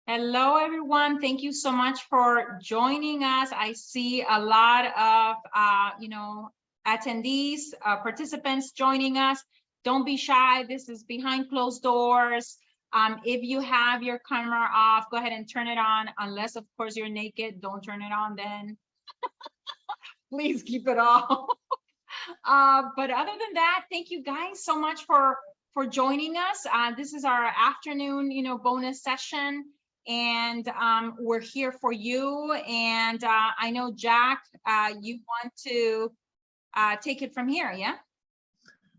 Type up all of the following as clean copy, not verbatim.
Hello, everyone. Thank you so much for joining us. I see a lot of, attendees, participants joining us. Don't be shy. This is behind closed doors. If you have your camera off, go ahead and turn it on. Unless, of course, you're naked, don't turn it on then. Please keep it off. But other than that, thank you guys so much for joining us. This is our afternoon, bonus session, and we're here for you. And I know Jack, you want to take it from here, yeah?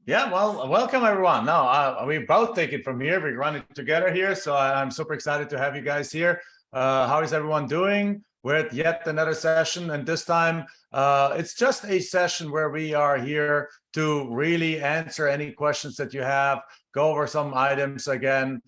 Yeah, well, welcome everyone. No, we both take it from here. We run it together here, so I'm super excited to have you guys here. How is everyone doing? We're at yet another session, and this time it's just a session where we are here to really answer any questions that you have, go over some items again.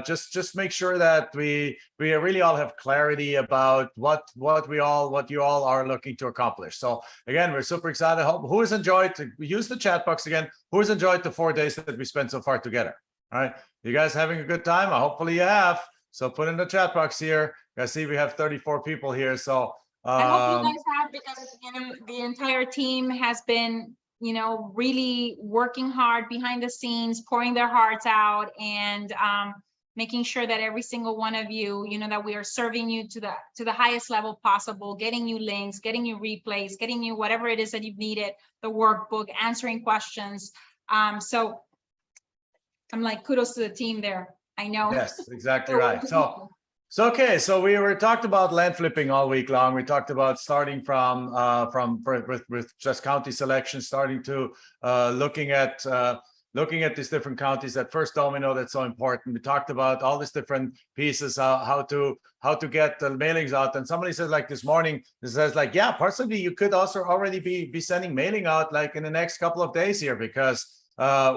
Just make sure that we really all have clarity about what you all are looking to accomplish. So again, we're super excited. Who has enjoyed? Use the chat box again. Who has enjoyed the 4 days that we spent so far together? All right, you guys having a good time? Hopefully you have. So put in the chat box here. I see we have 34 people here. So I hope you guys have, because the entire team has been really working hard behind the scenes, pouring their hearts out, and making sure that every single one of you, that we are serving you to the highest level possible, getting you links, getting you replays, getting you whatever it is that you've needed, the workbook, answering questions. So I'm like, kudos to the team there. I know. Yes, exactly right. So okay, so we talked about land flipping all week long. We talked about starting from with just county selection, starting to looking at these different counties. That first domino that's so important. We talked about all these different pieces, how to get the mailings out. And somebody said like this morning, it says like, yeah, possibly you could also already be sending mailing out like in the next couple of days here, because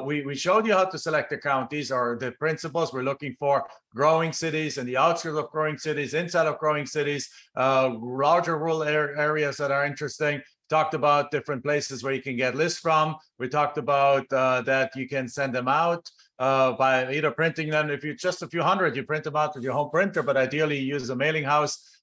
we showed you how to select the counties or the principles. We're looking for growing cities and the outskirts of growing cities, inside of growing cities, larger rural areas that are interesting. Talked about different places where you can get lists from. We talked about that you can send them out by either printing them. If you just a few hundred, you print them out with your home printer, but ideally you use a mailing house.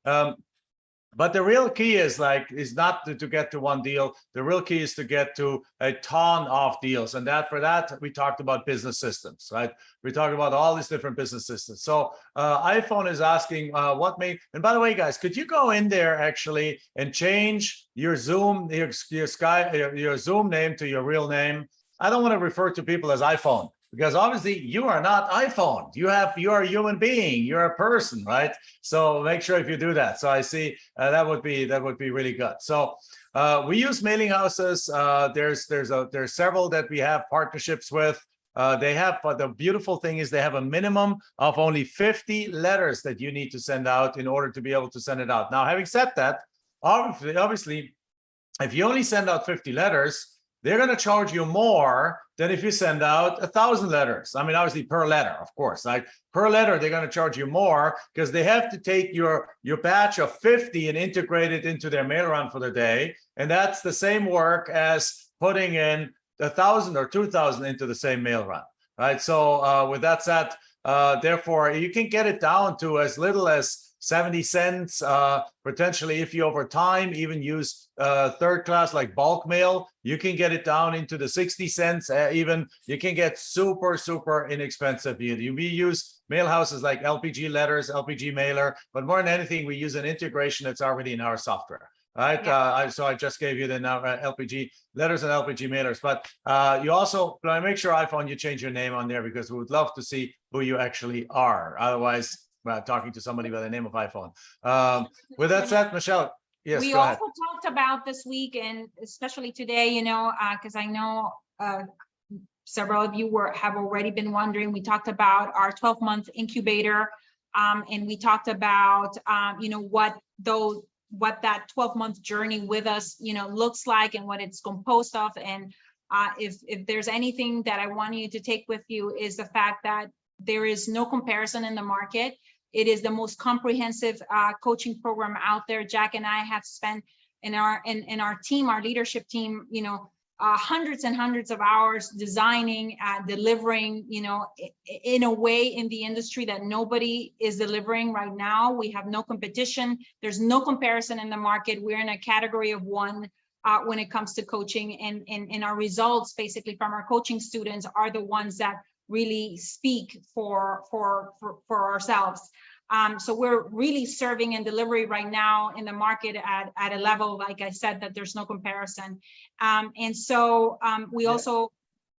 But the real key is not to get to one deal. The real key is to get to a ton of deals. And for that, we talked about business systems, right? We talked about all these different business systems. So iPhone is asking and by the way, guys, could you go in there actually and change your Zoom, your Zoom name to your real name? I don't want to refer to people as iPhone, because obviously you are not iPhone. You are a human being. You're a person, right? So make sure if you do that. So I see that would be really good. So we use mailing houses. There's several that we have partnerships with. They have, but the beautiful thing is they have a minimum of only 50 letters that you need to send out in order to be able to send it out. Now, having said that, obviously, if you only send out 50 letters, they're going to charge you more than if you send out 1,000 letters. I mean, obviously per letter, of course, like per letter, they're going to charge you more because they have to take your batch of 50 and integrate it into their mail run for the day. And that's the same work as putting in 1,000 or 2,000 into the same mail run, right? So with that said, therefore, you can get it down to as little as 70 cents, potentially if you over time even use third class like bulk mail, you can get it down into the 60 cents. Even you can get super inexpensive. We use mail houses like LPG Letters, LPG Mailer, but more than anything, we use an integration that's already in our software. Right. Yeah. So I just gave you the LPG Letters and LPG Mailers, but you also make sure iPhone, you change your name on there, because we would love to see who you actually are. Otherwise, talking to somebody by the name of iPhone. With that said, Michelle, yes, we go ahead. also talked about this week, and especially today, because I know several of you have already been wondering. We talked about our 12-month incubator, and we talked about what that 12-month journey with us looks like and what it's composed of. And if there's anything that I want you to take with you, is the fact that there is no comparison in the market. It is the most comprehensive coaching program out there. Jack and I have spent in our team, our leadership team, hundreds and hundreds of hours designing, delivering, in a way in the industry that nobody is delivering right now. We have no competition. There's no comparison in the market. We're in a category of one when it comes to coaching, and our results basically from our coaching students are the ones that really speak for ourselves. So we're really serving and delivery right now in the market at a level, like I said, that there's no comparison. And so we also,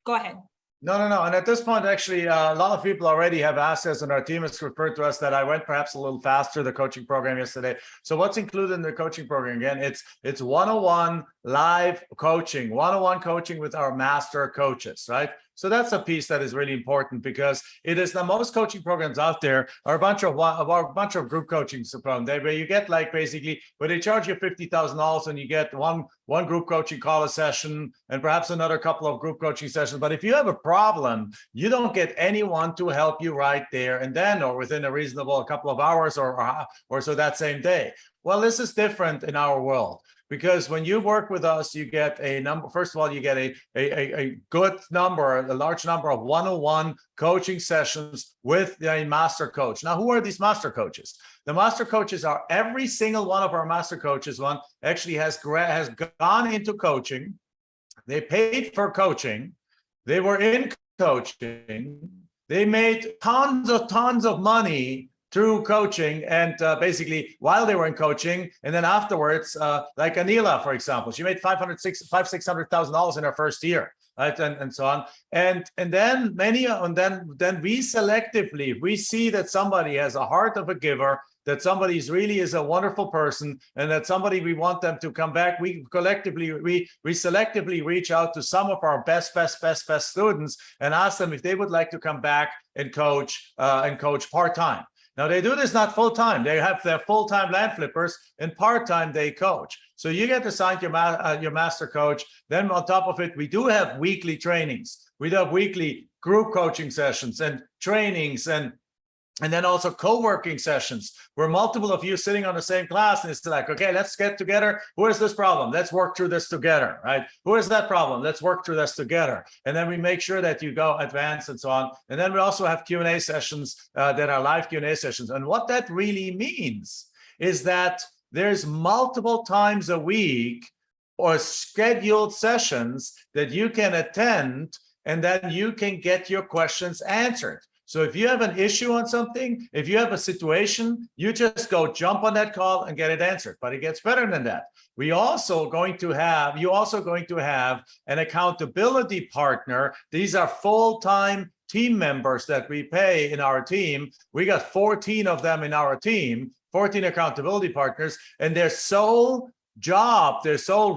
go ahead. No. And at this point, actually, a lot of people already have asked us, and our team has referred to us that I went perhaps a little faster the coaching program yesterday. So what's included in the coaching program? Again, it's one-on-one live coaching, one-on-one coaching with our master coaches, right? So that's a piece that is really important, because it is the most coaching programs out there are a bunch of group coaching programs where you get like basically where they charge you $50,000 and you get one group coaching call a session and perhaps another couple of group coaching sessions. But if you have a problem, you don't get anyone to help you right there and then, or within a reasonable couple of hours or so that same day. Well, this is different in our world. Because when you work with us, you get a number. First of all, you get a good number, a large number of one-on-one coaching sessions with a master coach. Now, who are these master coaches? The master coaches are every single one of our master coaches. One actually has gone into coaching. They paid for coaching. They were in coaching. They made tons of money through coaching, and basically while they were in coaching, and then afterwards, like Anila, for example, she made $600,000 in her first year, right, and so on, and then then we selectively, if we see that somebody has a heart of a giver, that somebody really is a wonderful person, and that somebody we want them to come back, we selectively reach out to some of our best students and ask them if they would like to come back and coach part-time. Now, they do this not full-time. They have their full-time land flippers, and part-time they coach. So you get assigned your master coach. Then on top of it, we do have weekly trainings. We do have weekly group coaching sessions and trainings, and then also co-working sessions where multiple of you sitting on the same class, and it's like, okay, let's get together. Who has this problem? Let's work through this together, right? Who has that problem? Let's work through this together. And then we make sure that you go advance and so on. And then we also have Q&A sessions that are live Q&A sessions. And what that really means is that there's multiple times a week or scheduled sessions that you can attend, and then you can get your questions answered. So if you have an issue on something, if you have a situation, you just go jump on that call and get it answered. But it gets better than that. You're also going to have an accountability partner. These are full-time team members that we pay in our team. We got 14 of them in our team, 14 accountability partners, and their sole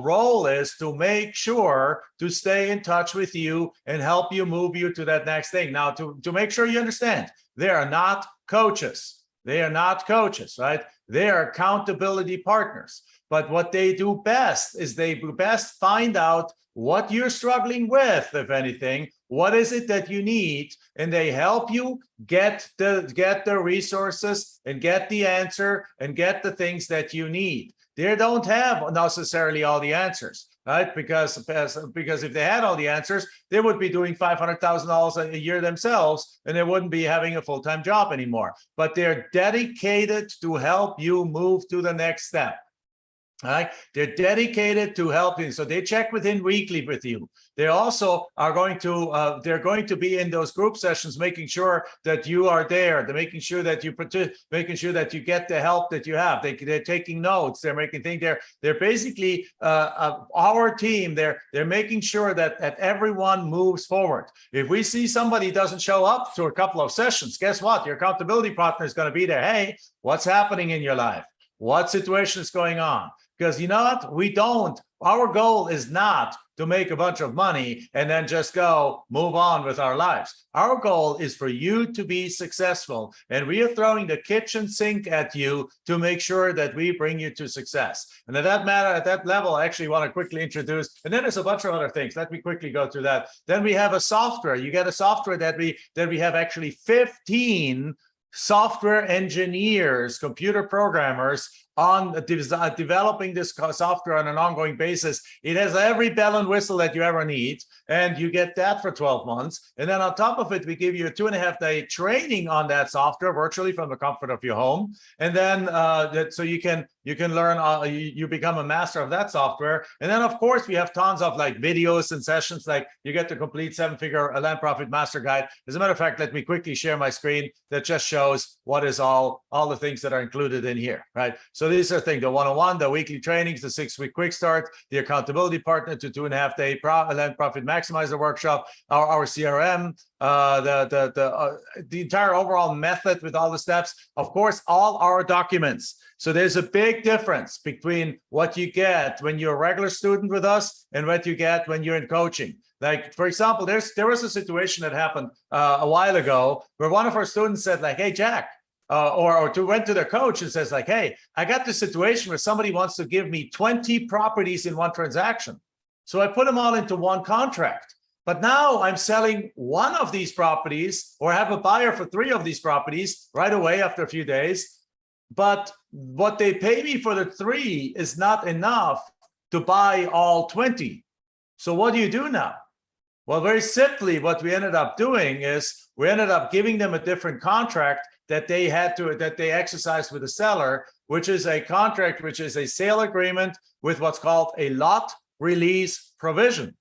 role is to make sure to stay in touch with you and help you move you to that next thing. Now, to make sure you understand, they are not coaches. They are not coaches, right? They are accountability partners. But what they do best is they best find out what you're struggling with, if anything. What is it that you need? And they help you get the resources and get the answer and get the things that you need. They don't have necessarily all the answers, right? Because if they had all the answers, they would be doing $500,000 a year themselves, and they wouldn't be having a full-time job anymore. But they're dedicated to help you move to the next step. All right, they're dedicated to helping. So they check within weekly with you. They also are going to be in those group sessions, making sure that you are there. They're making sure that you get the help that you have. They're taking notes. They're making things. They're basically our team. They're making sure that everyone moves forward. If we see somebody doesn't show up to a couple of sessions, guess what? Your accountability partner is going to be there. Hey, what's happening in your life? What situation is going on? Because you know what? Our goal is not to make a bunch of money and then just move on with our lives. Our goal is for you to be successful. And we are throwing the kitchen sink at you to make sure that we bring you to success. And at that level, I actually want to quickly introduce, and then there's a bunch of other things. Let me quickly go through that. Then we have a software. You get a software that we have actually 15 software engineers, computer programmers on developing this software on an ongoing basis. It has every bell and whistle that you ever need, and you get that for 12 months. And then on top of it, we give you a 2.5-day training on that software virtually from the comfort of your home. And then so you can learn, you become a master of that software. And then of course we have tons of like videos and sessions, like you get the complete 7-figure land profit master guide. As a matter of fact, let me quickly share my screen that just shows what is all the things that are included in here, right? So these are things, the 101, the weekly trainings, the 6-week quick start, the accountability partner to 2.5-day land profit maximizer workshop, our CRM, the entire overall method with all the steps, of course, all our documents. So there's a big difference between what you get when you're a regular student with us and what you get when you're in coaching. Like, for example, there was a situation that happened a while ago where one of our students said like, hey, Jack, went to their coach and says like, hey, I got this situation where somebody wants to give me 20 properties in one transaction. So I put them all into one contract. But now I'm selling one of these properties or have a buyer for 3 of these properties right away after a few days. But what they pay me for the 3 is not enough to buy all 20. So what do you do now? Well, very simply, what we ended up doing is we ended up giving them a different contract that they exercised with the seller, which is a contract, which is a sale agreement with what's called a lot release provision.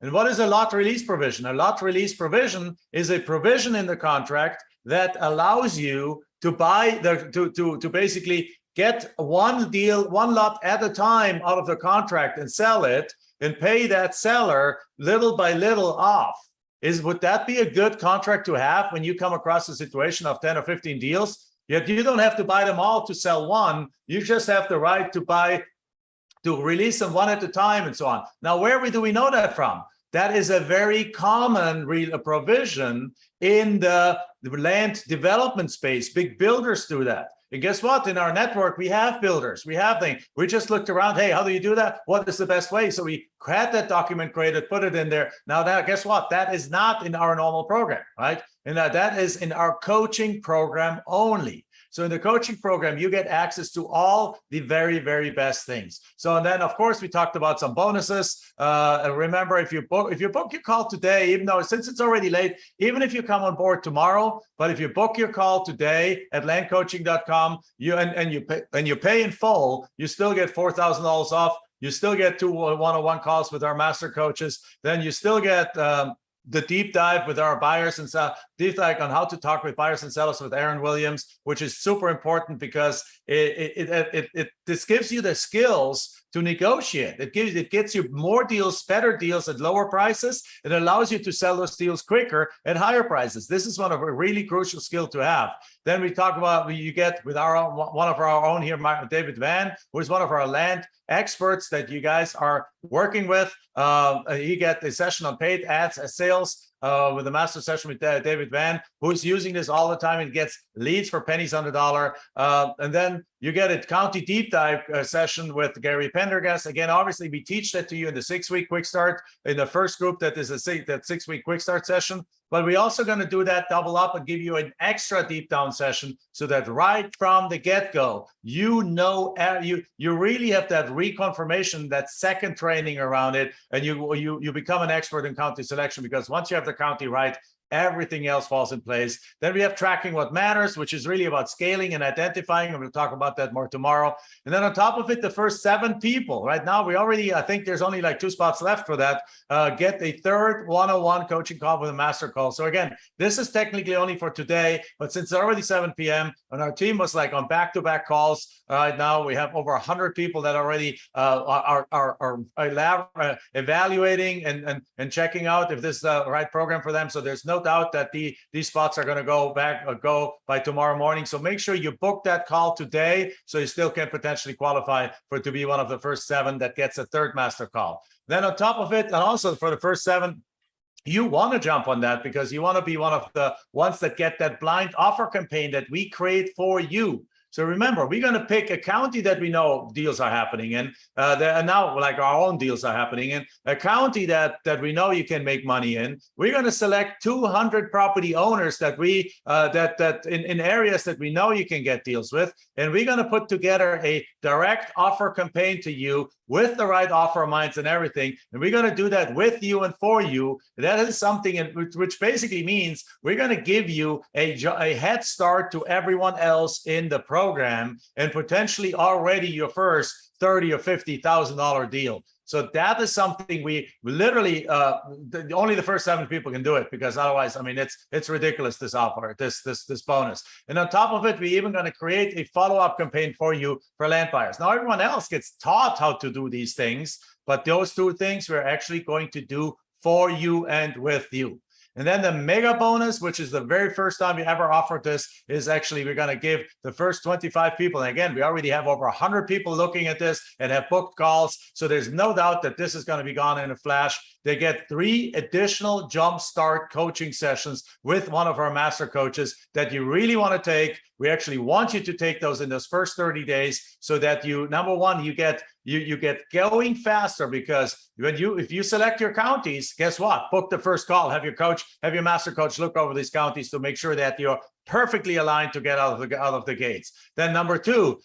And what is a lot release provision? A lot release provision is a provision in the contract that allows you to buy to basically get one lot at a time out of the contract and sell it and pay that seller little by little off. Would that be a good contract to have when you come across a situation of 10 or 15 deals? Yet you don't have to buy them all to sell one. You just have the right to release them one at a time and so on. Now, where do we know that from? That is a very common provision in the land development space. Big builders do that. And guess what? In our network, we have builders. We have things. We just looked around. Hey, how do you do that? What is the best way? So we had that document created, put it in there. Now, guess what? That is not in our normal program, right? And that is in our coaching program only. So in the coaching program, you get access to all the very, very best things. So, and then of course, we talked about some bonuses. Remember, if you book your call today, even though since it's already late, even if you come on board tomorrow, but if you book your call today at landcoaching.com, you pay in full, you still get $4,000 off. You still get 2 one-on-one calls with our master coaches. Then you still get the deep dive with our buyers and sellers, deep dive on how to talk with buyers and sellers with Aaron Williams, which is super important because this gives you the skills to negotiate. It gets you more deals, better deals at lower prices. It allows you to sell those deals quicker at higher prices. This is one of a really crucial skill to have. Then we talk about you get with one of our own here, David Van, who is one of our land experts that you guys are working with. You get a session on paid ads as sales with the master session with David Van, who's using this all the time and gets leads for pennies on the dollar. And then you get a county deep dive session with Gary Pendergast. Again, obviously, we teach that to you in the 6-week quick start in the first group that is that 6-week quick start session. But we're also going to do that double up and give you an extra deep down session so that right from the get-go, you really have that reconfirmation, that second training around it, and you become an expert in county selection, because once you have the county right, everything else falls in place. Then we have tracking what matters, which is really about scaling and identifying, and we'll talk about that more tomorrow. And then on top of it, the first 7 people. Right now, I think there's only like 2 spots left for that. Get a third one-on-one coaching call with a master call. So again, this is technically only for today, but since it's already 7 p.m. and our team was like on back-to-back calls, right now we have over 100 people that already are evaluating and checking out if this is the right program for them. So there's no doubt that these spots are going to go by tomorrow morning. So make sure you book that call today so you still can potentially qualify to be one of the first 7 that gets a third master call. Then on top of it, and also for the first 7, you want to jump on that because you want to be one of the ones that get that blind offer campaign that we create for you. So remember, we're going to pick a county that we know deals are happening in. And now, like our own deals are happening in a county that we know you can make money in. We're going to select 200 property owners that we that in areas that we know you can get deals with, and we're going to put together a direct offer campaign to you with the right offer minds and everything. And we're going to do that with you and for you. That is something which basically means we're going to give you a head start to everyone else in the program, and potentially already your first $30,000 or $50,000 deal. So that is something we literally only the first 7 people can do it, because otherwise, I mean, it's ridiculous, this offer, this bonus. And on top of it, we're even going to create a follow-up campaign for you for land buyers. Now, everyone else gets taught how to do these things, but those 2 things we're actually going to do for you and with you. And then the mega bonus, which is the very first time we ever offered this, is actually we're going to give the first 25 people. And again, we already have over 100 people looking at this and have booked calls. So there's no doubt that this is going to be gone in a flash. They get 3 additional jumpstart coaching sessions with one of our master coaches that you really want to take. We actually want you to take those in those first 30 days so that you, number one, you get going faster, because if you select your counties, guess what? Book the first call, have your master coach look over these counties to make sure that you're perfectly aligned to get out of the gates. Then number 2,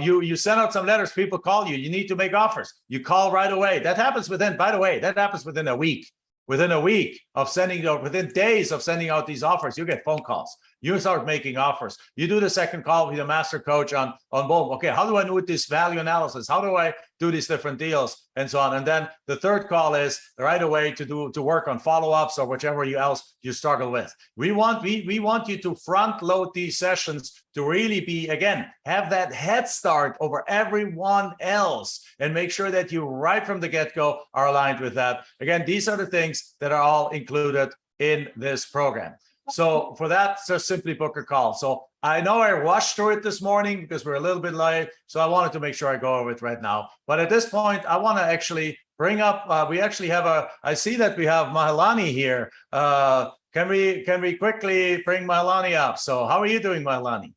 you send out some letters, people call you, you need to make offers. You call right away. That happens within, by the way, that happens within a week. Within a week of sending, within days of sending out these offers, you get phone calls. You start making offers. You do the second call with your master coach on boom. Okay, how do I do this value analysis? How do I do these different deals and so on? And then the third call is right away to work on follow-ups or whichever else you struggle with. We want you to front load these sessions to really be, again, have that head start over everyone else and make sure that you right from the get-go are aligned with that. Again, these are the things that are all included in this program. So for that, just simply book a call. So I know I rushed through it this morning because we're a little bit late. So I wanted to make sure I go over it right now. But at this point, I want to actually bring up, we actually have I see that we have Mahalani here. Can we quickly bring Mahalani up? So how are you doing, Mahalani?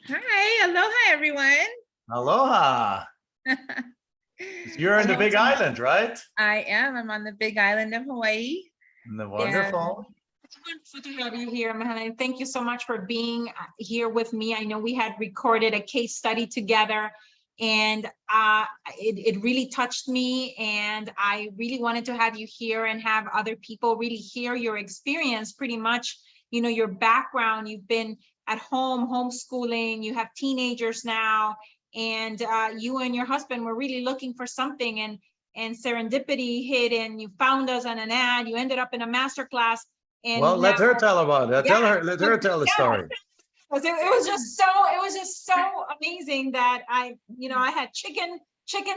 Hi, aloha, everyone. Aloha. You're in the Big Island, right? I am. I'm on the Big Island of Hawaii. Wonderful. It's wonderful to have you here, Mahalani. Thank you so much for being here with me. I know we had recorded a case study together, and it really touched me, and I really wanted to have you here and have other people really hear your experience, pretty much, you know, your background. You've been at home homeschooling, you have teenagers now, and you and your husband were really looking for something, and serendipity hit, and you found us on an ad. You ended up in a masterclass. And well, let her tell about it. Yeah. Let her tell the story. It was just so amazing that I had chicken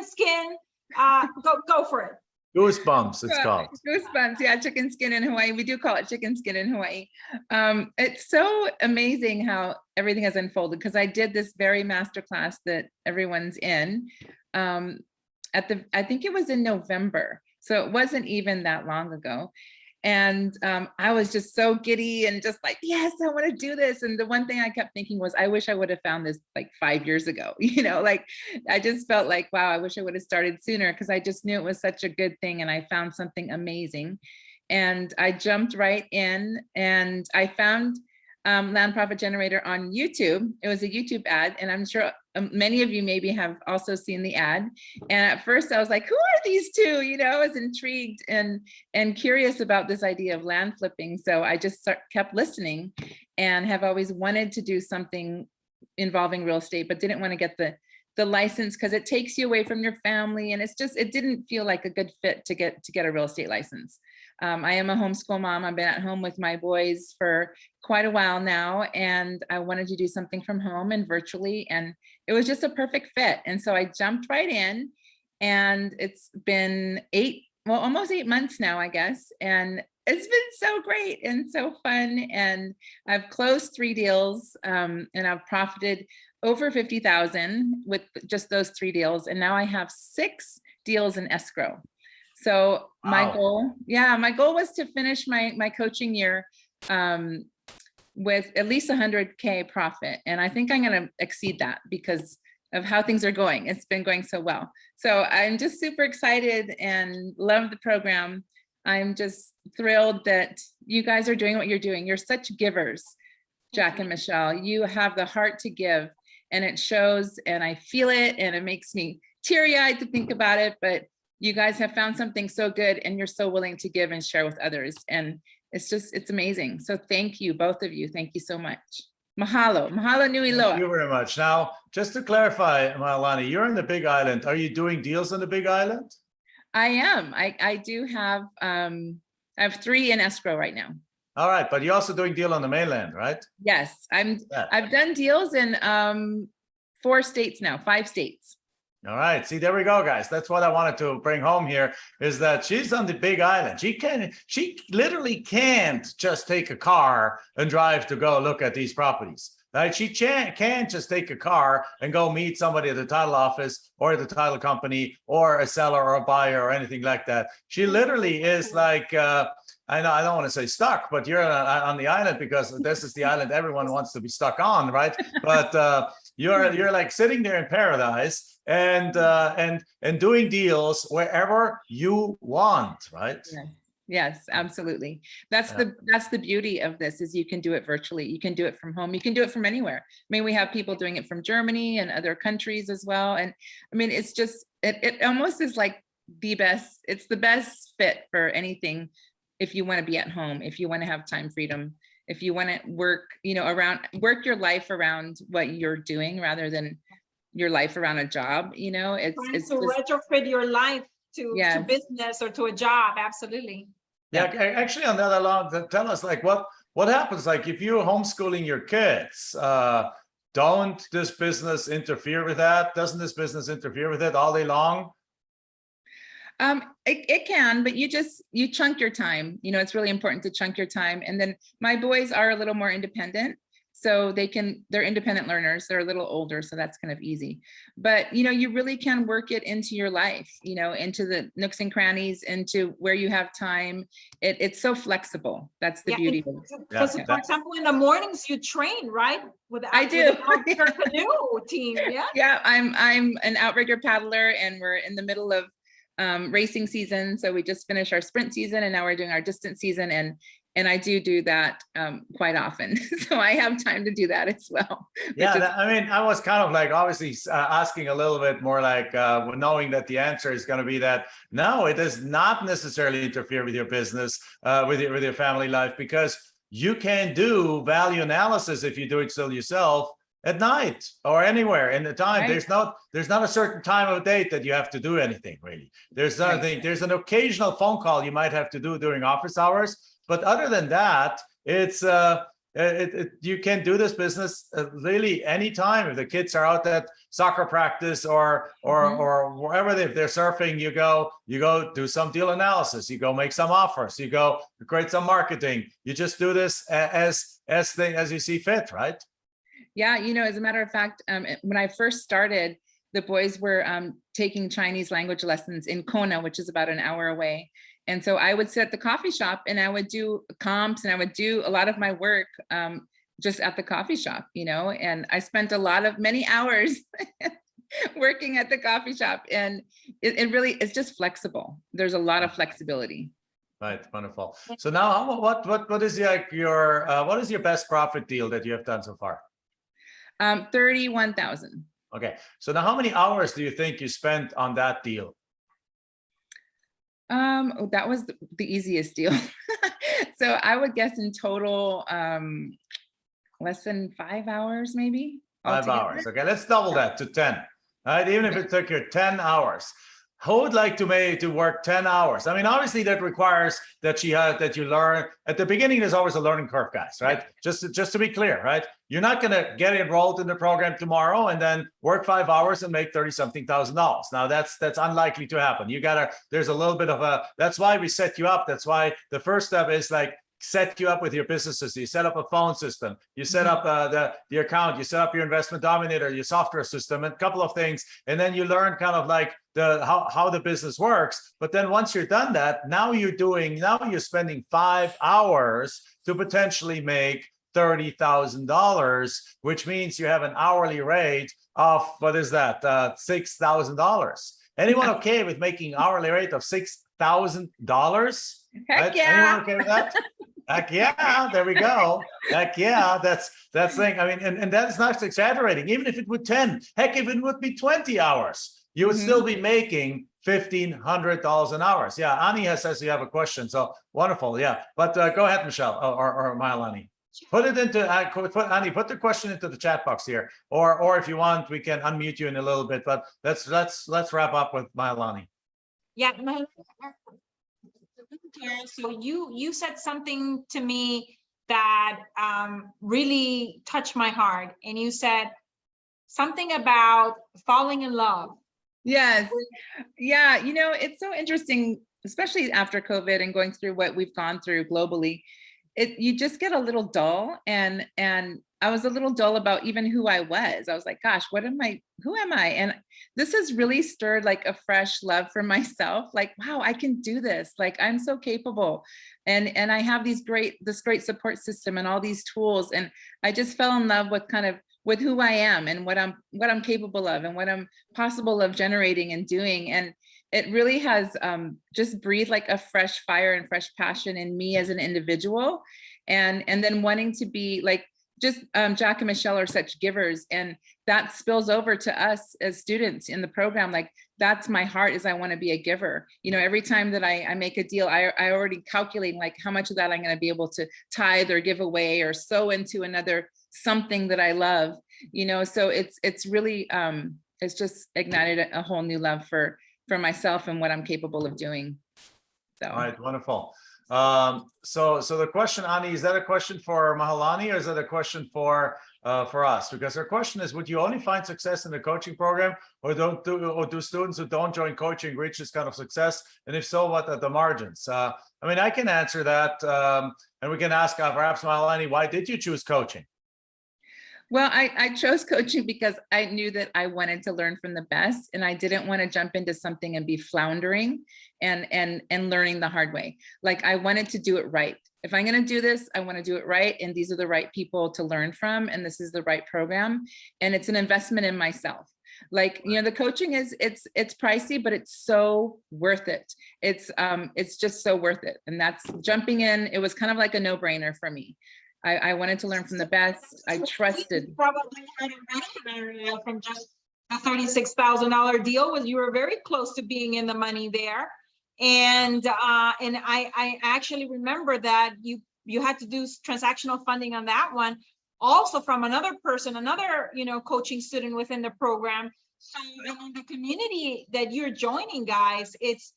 skin. Go for it. Goosebumps, it's called. Goosebumps, yeah, chicken skin in Hawaii. We do call it chicken skin in Hawaii. It's so amazing how everything has unfolded, because I did this very masterclass that everyone's in I think it was in November. So it wasn't even that long ago. And I was just so giddy and just like, yes, I want to do this. And the one thing I kept thinking was, I wish I would have found this like 5 years ago. You know, like I just felt like, wow, I wish I would have started sooner, because I just knew it was such a good thing. And I found something amazing. And I jumped right in, and I found Land Profit Generator on YouTube. It was a YouTube ad, and I'm sure many of you maybe have also seen the ad. And at first I was like, who are these two? You know, I was intrigued and curious about this idea of land flipping. So I just kept listening, and have always wanted to do something involving real estate, but didn't want to get the license, because it takes you away from your family. And it didn't feel like a good fit to get a real estate license. I am a homeschool mom. I've been at home with my boys for quite a while now, and I wanted to do something from home and virtually, and it was just a perfect fit. And so I jumped right in, and it's been almost 8 months now, I guess. And it's been so great and so fun. And I've closed 3 deals, and I've profited over 50,000 with just those 3 deals. And now I have 6 deals in escrow. So my goal was to finish my coaching year with at least 100K profit. And I think I'm going to exceed that because of how things are going. It's been going so well. So I'm just super excited and love the program. I'm just thrilled that you guys are doing what you're doing. You're such givers, Jack and Michelle. You have the heart to give, and it shows, and I feel it, and it makes me teary-eyed to think about it. But you guys have found something so good, and you're so willing to give and share with others. And it's amazing. So thank you, both of you. Thank you so much. Mahalo. Mahalo nui Thank loa. you very much. Now, just to clarify, Mailani, you're on the Big Island. Are you doing deals on the Big Island? I am. I do have, I have 3 in escrow right now. All right, but you're also doing deal on the mainland, right? Yes, Yeah. I've done deals in 4 states now, 5 states. All right. See, there we go, guys. That's what I wanted to bring home here is that she's on the Big Island. She literally can't just take a car and drive to go look at these properties. Right? She can't just take a car and go meet somebody at the title office or the title company or a seller or a buyer or anything like that. She literally is like, I know I don't want to say stuck, but you're on the island because this is the island everyone wants to be stuck on, right? But you're like sitting there in paradise and doing deals wherever you want, right? Yeah. Yes, absolutely. That's the beauty of this is you can do it virtually. You can do it from home. You can do it from anywhere. I mean, we have people doing it from Germany and other countries as well. And I mean, it's just, it almost is like it's the best fit for anything. If you want to be at home, if you want to have time freedom, if you want to work, work your life around what you're doing rather than your life around a job, it's to retrofit your life to Yes. business or to a job. Absolutely. Yeah, actually on that alone, tell us like what happens like if you're homeschooling your kids, don't this business interfere with that? Doesn't this business interfere with it all day long? It can, but you chunk your time. It's really important to chunk your time. And then my boys are a little more independent. So they're independent learners. They're a little older, so that's kind of easy. But, you really can work it into your life, into the nooks and crannies, into where you have time. It's so flexible. That's the beauty of it. Because, for example, in the mornings you train, right? I do. With your canoe team, yeah? Yeah, I'm an outrigger paddler, and we're in the middle of racing season. So we just finished our sprint season, and now we're doing our distance season. And I do that quite often. So I have time to do that as well. Yeah, I mean, I was kind of like obviously asking a little bit more like knowing that the answer is going to be that no, it does not necessarily interfere with your business, with your family life, because you can do value analysis if you do it still yourself at night or anywhere in the time. Right. There's not a certain time of day that you have to do anything really. There's nothing. There's an occasional phone call you might have to do during office hours. But other than that, it's you can do this business really anytime. If the kids are out at soccer practice or wherever they're surfing, you go do some deal analysis. You go make some offers. You go create some marketing. You just do this as you see fit, right? Yeah, as a matter of fact, when I first started, the boys were taking Chinese language lessons in Kona, which is about an hour away. And so I would sit at the coffee shop and I would do comps and I would do a lot of my work just at the coffee shop, and I spent many hours working at the coffee shop, and it's just flexible. There's a lot of flexibility. Right, wonderful. So now what is your best profit deal that you have done so far? 31,000. Okay, so now how many hours do you think you spent on that deal? That was the easiest deal. So I would guess in total, less than 5 hours, maybe. 5 hours. Okay, let's double that to 10. Right, even if it took you 10 hours. Who would like to work 10 hours? I mean, obviously that requires that you learn. At the beginning, there's always a learning curve, guys, right? Just to be clear, right? You're not going to get enrolled in the program tomorrow and then work 5 hours and make $30-something thousand. Now that's unlikely to happen. There's a little bit of that's why we set you up. That's why the first step is like set you up with your businesses. You set up a phone system, you set up the account, you set up your investment dominator, your software system, and a couple of things. And then you learn kind of like how the business works. But then once you're done that, now you're spending 5 hours to potentially make $30,000, which means you have an hourly rate of, what is that, $6,000. Anyone okay with making hourly rate of $6,000? Heck Anyone yeah. okay with that? Heck yeah, there we go. Heck yeah, that's thing. I mean, and that's not exaggerating. Even if it would 10, heck, if it would be 20 hours, you would still be making $1,500 an hour. Yeah, Ani says you have a question. So wonderful. Yeah, but go ahead, Michelle or Mailani. Put it into Ani. Put the question into the chat box here, or if you want, we can unmute you in a little bit. But let's wrap up with Mailani. Yeah, so you said something to me that really touched my heart, and you said something about falling in love. Yes. Yeah. You know, it's so interesting, especially after COVID and going through what we've gone through globally. You just get a little dull, and I was a little dull about even who I was. I was like, gosh, who am I? And this has really stirred like a fresh love for myself. Like, wow, I can do this. Like, I'm so capable. And I have this great support system and all these tools. And I just fell in love with who I am and what I'm capable of and what I'm possible of generating and doing. And it really has just breathed like a fresh fire and fresh passion in me as an individual. And then wanting to be like, just Jack and Michelle are such givers, and that spills over to us as students in the program. Like, that's my heart, is I want to be a giver. You know, every time that I make a deal, I already calculate like how much of that I'm going to be able to tithe or give away or sow into another something that I love, you know. So it's really it's just ignited a whole new love for myself and what I'm capable of doing. So. All right, wonderful. So the question, Ani, is that a question for Mahalani, or is that a question for us? Because her question is, would you only find success in the coaching program, or do students who don't join coaching reach this kind of success? And if so, what are the margins? I mean, I can answer that, and we can ask perhaps Mahalani, why did you choose coaching? Well, I chose coaching because I knew that I wanted to learn from the best, and I didn't want to jump into something and be floundering and learning the hard way. Like, I wanted to do it right. If I'm going to do this, I want to do it right. And these are the right people to learn from. And this is the right program. And it's an investment in myself. Like, you know, the coaching it's pricey, but it's so worth it. It's just so worth it. And that's jumping in. It was kind of like a no-brainer for me. I wanted to learn from the best. I trusted. Probably had a scenario from just a $36,000 deal, was you were very close to being in the money there. And I actually remember that you had to do transactional funding on that one, also from another person, another, you know, coaching student within the program. So, I mean, the community that you're joining, guys, it's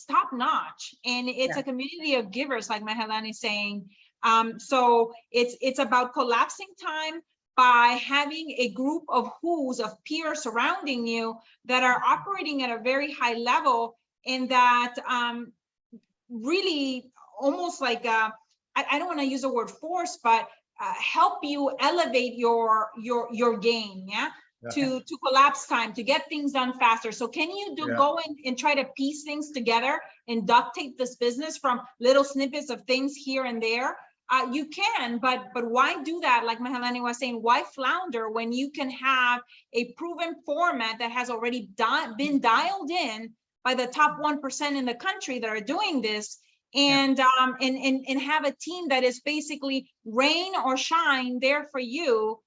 top notch, and it's a community of givers, like Mahalani is saying. So it's about collapsing time by having a group of peers surrounding you that are operating at a very high level, and that really almost like I don't want to use the word force, but help you elevate your game, to collapse time, to get things done faster. So can you go in and try to piece things together and duct tape this business from little snippets of things here and there? You can, but why do that? Like Mahalani was saying, why flounder when you can have a proven format that has already been dialed in by the top 1% in the country that are doing this, and have a team that is basically rain or shine there for you,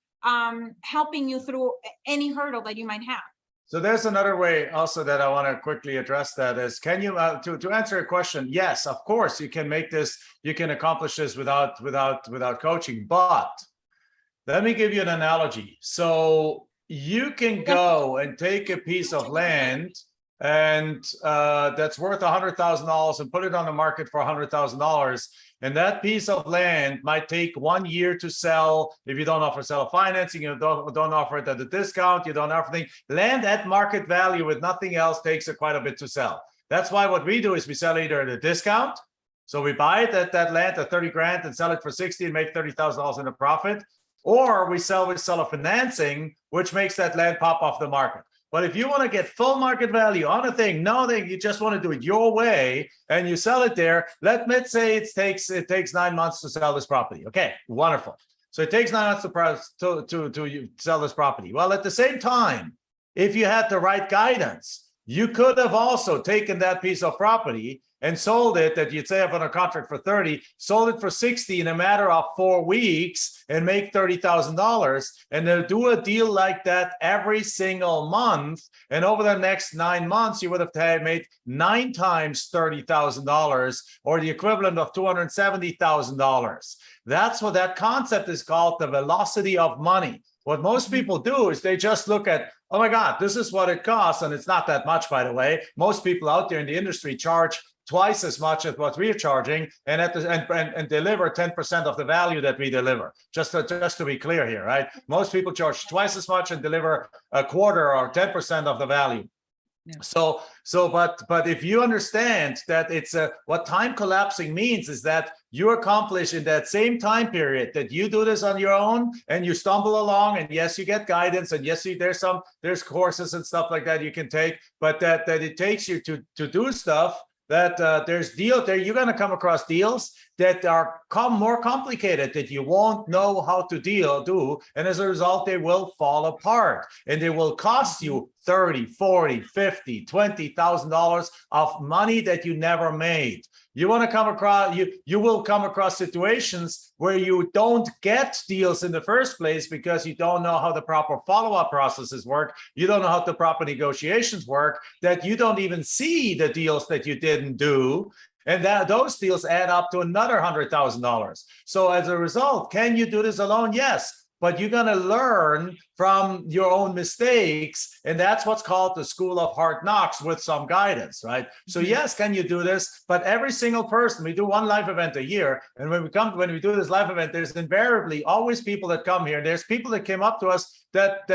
helping you through any hurdle that you might have. So there's another way also that I want to quickly address, that is, can you to answer a question? Yes, of course you can make this, you can accomplish this without coaching, but let me give you an analogy. So you can go and take a piece of land and that's worth $100,000 and put it on the market for $100,000. And that piece of land might take 1 year to sell. If you don't offer seller financing, you don't offer it at a discount, you don't offer anything. Land at market value with nothing else takes quite a bit to sell. That's why what we do is we sell either at a discount. So we buy it at that land at 30 grand and sell it for 60 and make $30,000 in a profit. Or we sell with seller financing, which makes that land pop off the market. But if you want to get full market value on a thing, no, that you just want to do it your way and you sell it there, let's say it takes 9 months to sell this property. Okay, wonderful. So it takes 9 months to sell this property. Well, at the same time, if you had the right guidance, you could have also taken that piece of property and sold it that you'd say up on a contract for 30, sold it for 60 in a matter of 4 weeks and make $30,000, and then do a deal like that every single month. And over the next 9 months, you would have made 9 times $30,000, or the equivalent of $270,000. That's what that concept is called, the velocity of money. What most people do is they just look at, oh my God, this is what it costs. And it's not that much, by the way. Most people out there in the industry charge twice as much as what we're charging, and and deliver 10% of the value that we deliver. Just to be clear here, right? Most people charge twice as much and deliver a quarter or 10% of the value. Yeah. But if you understand that it's what time collapsing means is that you accomplish in that same time period that you do this on your own and you stumble along, and yes, you get guidance, and yes, there's courses and stuff like that you can take, but that it takes you to do stuff that there's deals there. You're going to come across deals that are more complicated that you won't know how to do. And as a result, they will fall apart and they will cost you $30, $40, $50, $20,000 of money that you never made. You want to come across, you will come across situations where you don't get deals in the first place because you don't know how the proper follow-up processes work. You don't know how the proper negotiations work, that you don't even see the deals that you didn't do. And that those deals add up to another $100,000. So as a result, can you do this alone? Yes. But you're going to learn from your own mistakes. And that's what's called the school of hard knocks with some guidance, right? So yes, can you do this? But every single person, we do one live event a year. And when we do this live event, there's invariably always people that come here. There's people that came up to us that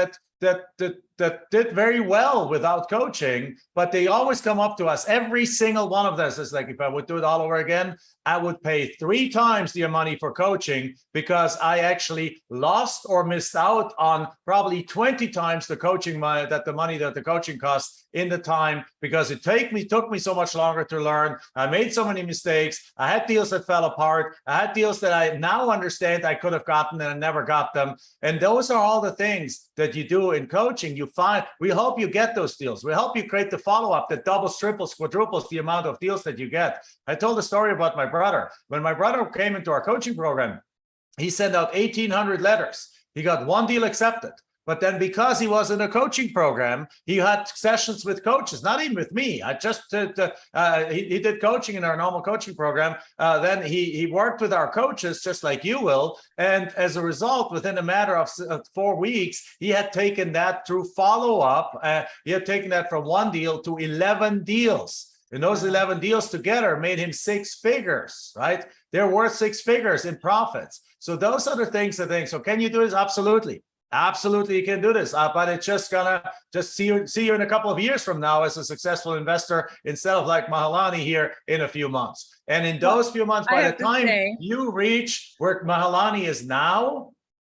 did very well without coaching, but they always come up to us. Every single one of us is like, if I would do it all over again, I would pay 3 times the money for coaching because I actually lost or missed out on probably 20 times the coaching money that the coaching costs in the time, because it took me so much longer to learn. I made so many mistakes. I had deals that fell apart. I had deals that I now understand I could have gotten and I never got them. And those are all the things that you do in coaching. We help you get those deals. We help you create the follow-up that doubles, triples, quadruples the amount of deals that you get. I told a story about my brother. When my brother came into our coaching program, he sent out 1,800 letters. He got 1 deal accepted. But then because he was in a coaching program, he had sessions with coaches, not even with me. He did coaching in our normal coaching program. Then he worked with our coaches just like you will. And as a result, within a matter of 4 weeks, he had taken that through follow-up. He had taken that from 1 deal to 11 deals. And those 11 deals together made him 6 figures, right? They're worth 6 figures in profits. So those are the things. So can you do this? Absolutely. Absolutely, you can do this, but it's just gonna see you in a couple of years from now as a successful investor instead of like Mahalani here in a few months. And in those few months, by the time you reach where Mahalani is now,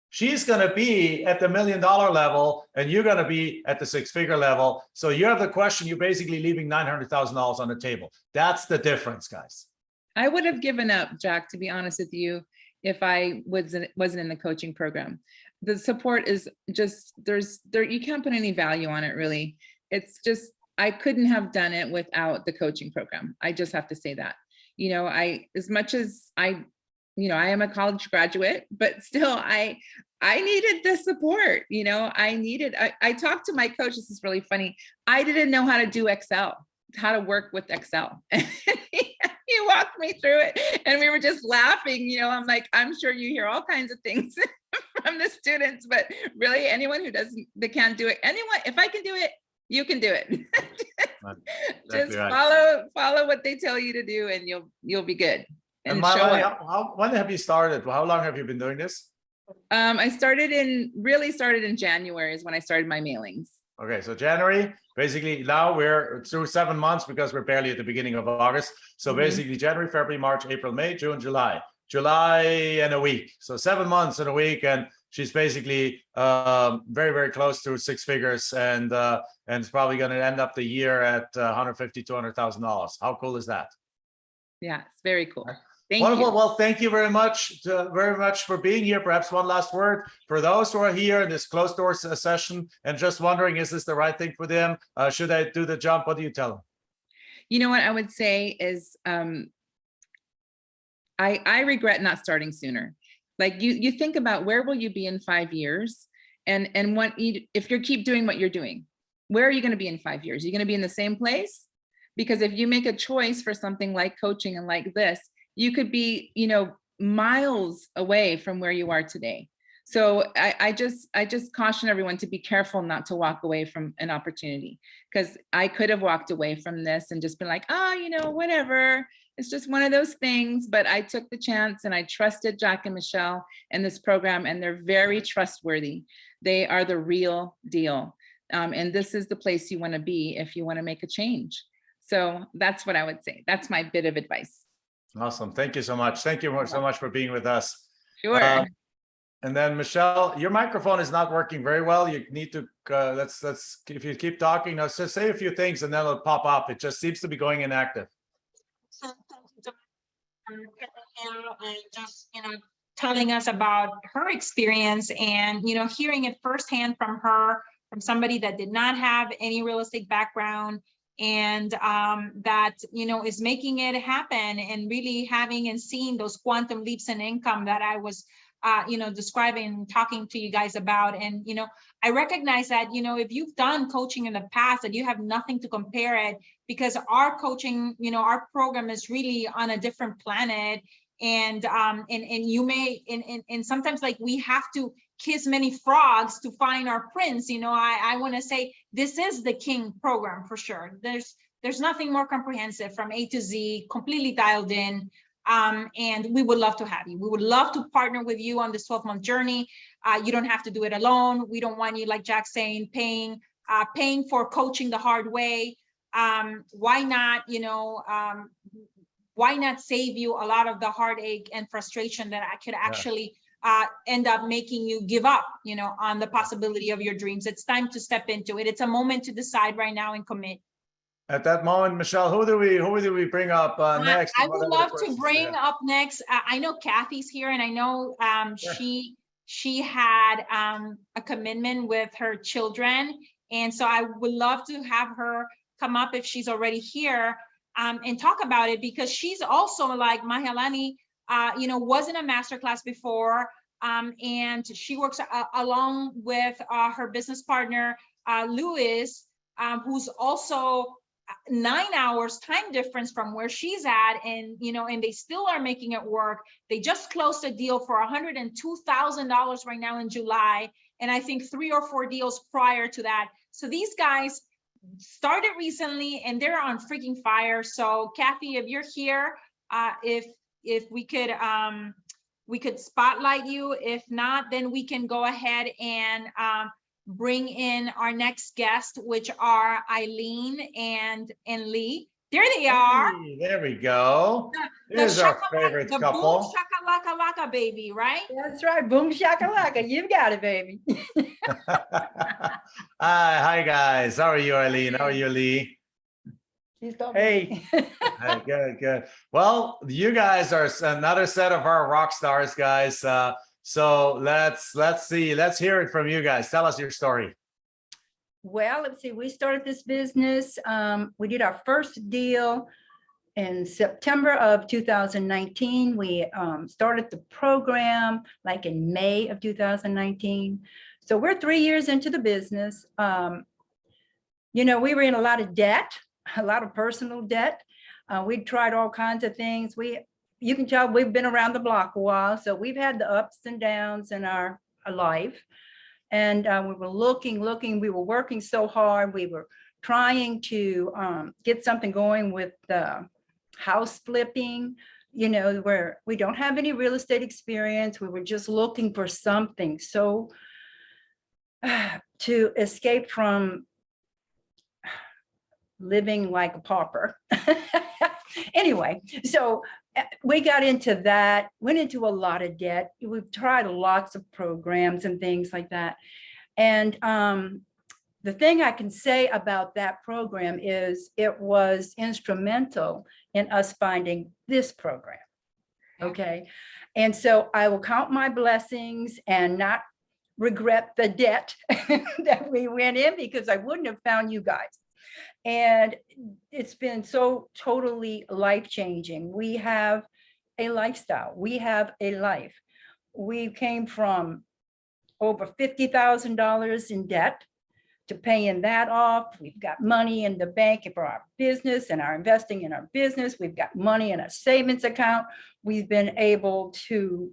she's gonna be at the $1 million level, and you're gonna be at the 6-figure level. So you have the question. You're basically leaving $900,000 on the table. That's the difference, guys. I would have given up, Jack, to be honest with you, if I wasn't in the coaching program. The support is just, you can't put any value on it, really. It's just, I couldn't have done it without the coaching program. I just have to say that. As much as I am a college graduate, but still I needed the support. I talked to my coach. This is really funny. I didn't know how to do Excel, how to work with Excel. He walked me through it and we were just laughing. I'm like, I'm sure you hear all kinds of things from the students, but really anyone that can't do it, if I can do it, you can do it. Just follow what they tell you to do and you'll be good. And when have you started? How long have you been doing this? I started in January is when I started my mailings. Okay, so January, basically now we're through 7 months because we're barely at the beginning of August. So basically January, February, March, April, May, June, July and a week. So 7 months and a week. And she's basically very, very close to six figures, and it's probably going to end up the year at $150,000 to $200,000. How cool is that? Yeah, it's very cool. Thank Wonderful. you. Well, thank you very much for being here. Perhaps one last word for those who are here in this closed door session and just wondering, is this the right thing for them? Should I do the jump? What do you tell them? You know what I would say is, I regret not starting sooner. Like you think about where will you be in 5 years, and if you keep doing what you're doing, where are you going to be in 5 years? You're going to be in the same place? Because if you make a choice for something like coaching and like this, you could be, miles away from where you are today. So I just caution everyone to be careful not to walk away from an opportunity, because I could have walked away from this and just been like, whatever. It's just one of those things. But I took the chance and I trusted Jack and Michelle and this program, and they're very trustworthy. They are the real deal. And this is the place you want to be if you want to make a change. So that's what I would say. That's my bit of advice. Awesome. Thank you so much. Thank you so much for being with us. Sure. And then Michelle, your microphone is not working very well. You need to, let's if you keep talking, now just say a few things and then it'll pop up. It just seems to be going inactive. And just, telling us about her experience and, hearing it firsthand from her, from somebody that did not have any real estate background, and that, is making it happen, and really having and seeing those quantum leaps in income that I was, describing and talking to you guys about. And, I recognize that, if you've done coaching in the past, that you have nothing to compare it, because our coaching, our program is really on a different planet. And you may, and sometimes, like, we have to kiss many frogs to find our prince. I want to say this is the king program for sure. There's nothing more comprehensive from A to Z, completely dialed in. And we would love to have you. We would love to partner with you on this 12-month journey. You don't have to do it alone. We don't want you, like Jack saying, paying for coaching the hard way. Why not, why not save you a lot of the heartache and frustration that I could actually end up making you give up, on the possibility of your dreams. It's time to step into it. It's a moment to decide right now and commit. At that moment, Michelle, who do we bring up next? I would love to bring up next. I know Kathy's here, and I know she had a commitment with her children, and so I would love to have her come up if she's already here, and talk about it, because she's also, like Mahealani, was in a masterclass before, and she works along with her business partner, Louis, who's also 9 hours time difference from where she's at, and and they still are making it work. They just closed a deal for $102,000 right now in July, and I think 3 or 4 deals prior to that. So these guys started recently and they're on freaking fire. So Kathy, if you're here, if we could spotlight you. If not, then we can go ahead and bring in our next guest, which are Eileen and Lee. There they are. Hey, there we go. Here's our favorite couple. Boom shakalaka laka, baby, right? That's right. Boom shakalaka. You've got it, baby. Hi guys. How are you, Eileen? How are you, Lee? Hey. Hey, good. Well, you guys are another set of our rock stars, guys. So let's hear it from you guys. Tell us your story. Well, let's see. We started this business. We did our first deal in September of 2019. We started the program like in May of 2019. So we're 3 years into the business. We were in a lot of debt, a lot of personal debt. We tried all kinds of things. You can tell we've been around the block a while, so we've had the ups and downs in our life. And we were looking, we were working so hard. We were trying to get something going with house flipping, where we don't have any real estate experience. We were just looking for something to escape from living like a pauper. Anyway, so we got into that, went into a lot of debt. We've tried lots of programs and things like that. And the thing I can say about that program is it was instrumental in us finding this program. Okay. And so I will count my blessings and not regret the debt that we went in, because I wouldn't have found you guys. And it's been so totally life-changing. We have a lifestyle. We have a life. We came from over $50,000 in debt to paying that off. We've got money in the bank for our business and our investing in our business. We've got money in a savings account. We've been able to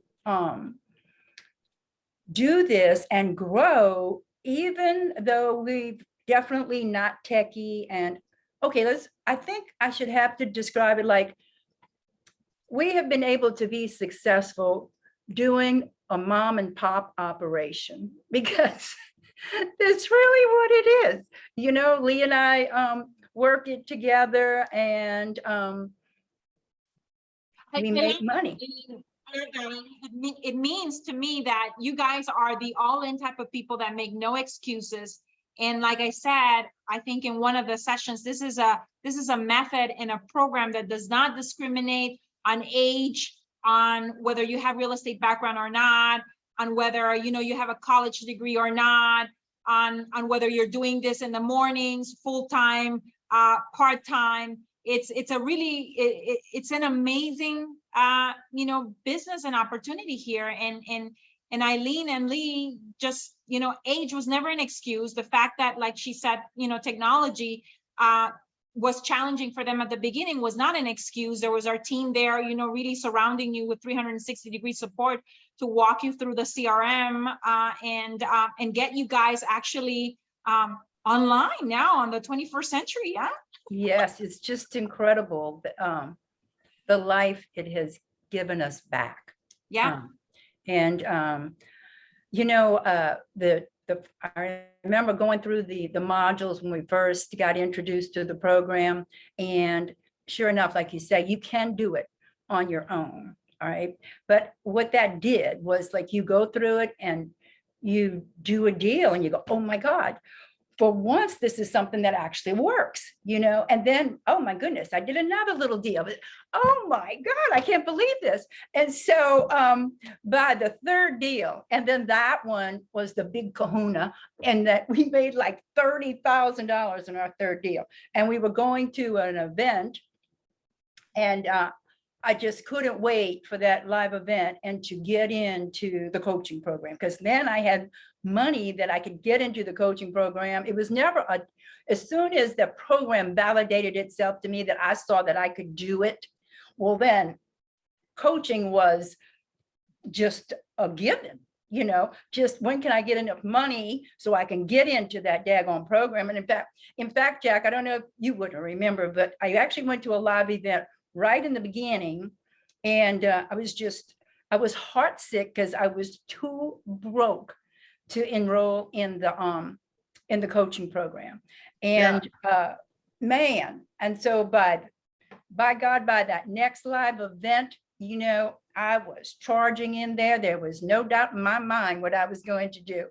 do this and grow, even though we've definitely not techie. And okay, I think I should have to describe it like we have been able to be successful doing a mom and pop operation, because that's really what it is. You know, Lee and I work it together, and we make money. It means to me that you guys are the all-in type of people that make no excuses. And like I said, I think in one of the sessions, this is a method and a program that does not discriminate on age, on whether you have real estate background or not, on whether you have a college degree or not, on whether you're doing this in the mornings, full-time, part-time. It's a really it's an amazing business and opportunity here. And Eileen and Lee, just age was never an excuse. The fact that, like she said, technology was challenging for them at the beginning was not an excuse. There was our team there, really surrounding you with 360-degree support to walk you through the CRM and get you guys actually online now on the 21st century. Yeah. Yes, it's just incredible, the life it has given us back. Yeah. I remember going through the modules when we first got introduced to the program, and sure enough, like you say, you can do it on your own. All right. But what that did was, like, you go through it and you do a deal and you go, oh my God, for once, this is something that actually works, and then, oh my goodness, I did another little deal. Oh my God, I can't believe this. And so by the third deal, and then that one was the big kahuna, and that we made like $30,000 in our third deal. And we were going to an event, and I just couldn't wait for that live event and to get into the coaching program, because then I had money that I could get into the coaching program. It was never as soon as the program validated itself to me that I saw that I could do it, well, then coaching was just a given, just when can I get enough money so I can get into that daggone program. And in fact, Jack, I don't know if you wouldn't remember, but I actually went to a live event right in the beginning, and I was heartsick because I was too broke to enroll in the coaching program. And man, and so by God, by that next live event, I was charging in there. There was no doubt in my mind what I was going to do.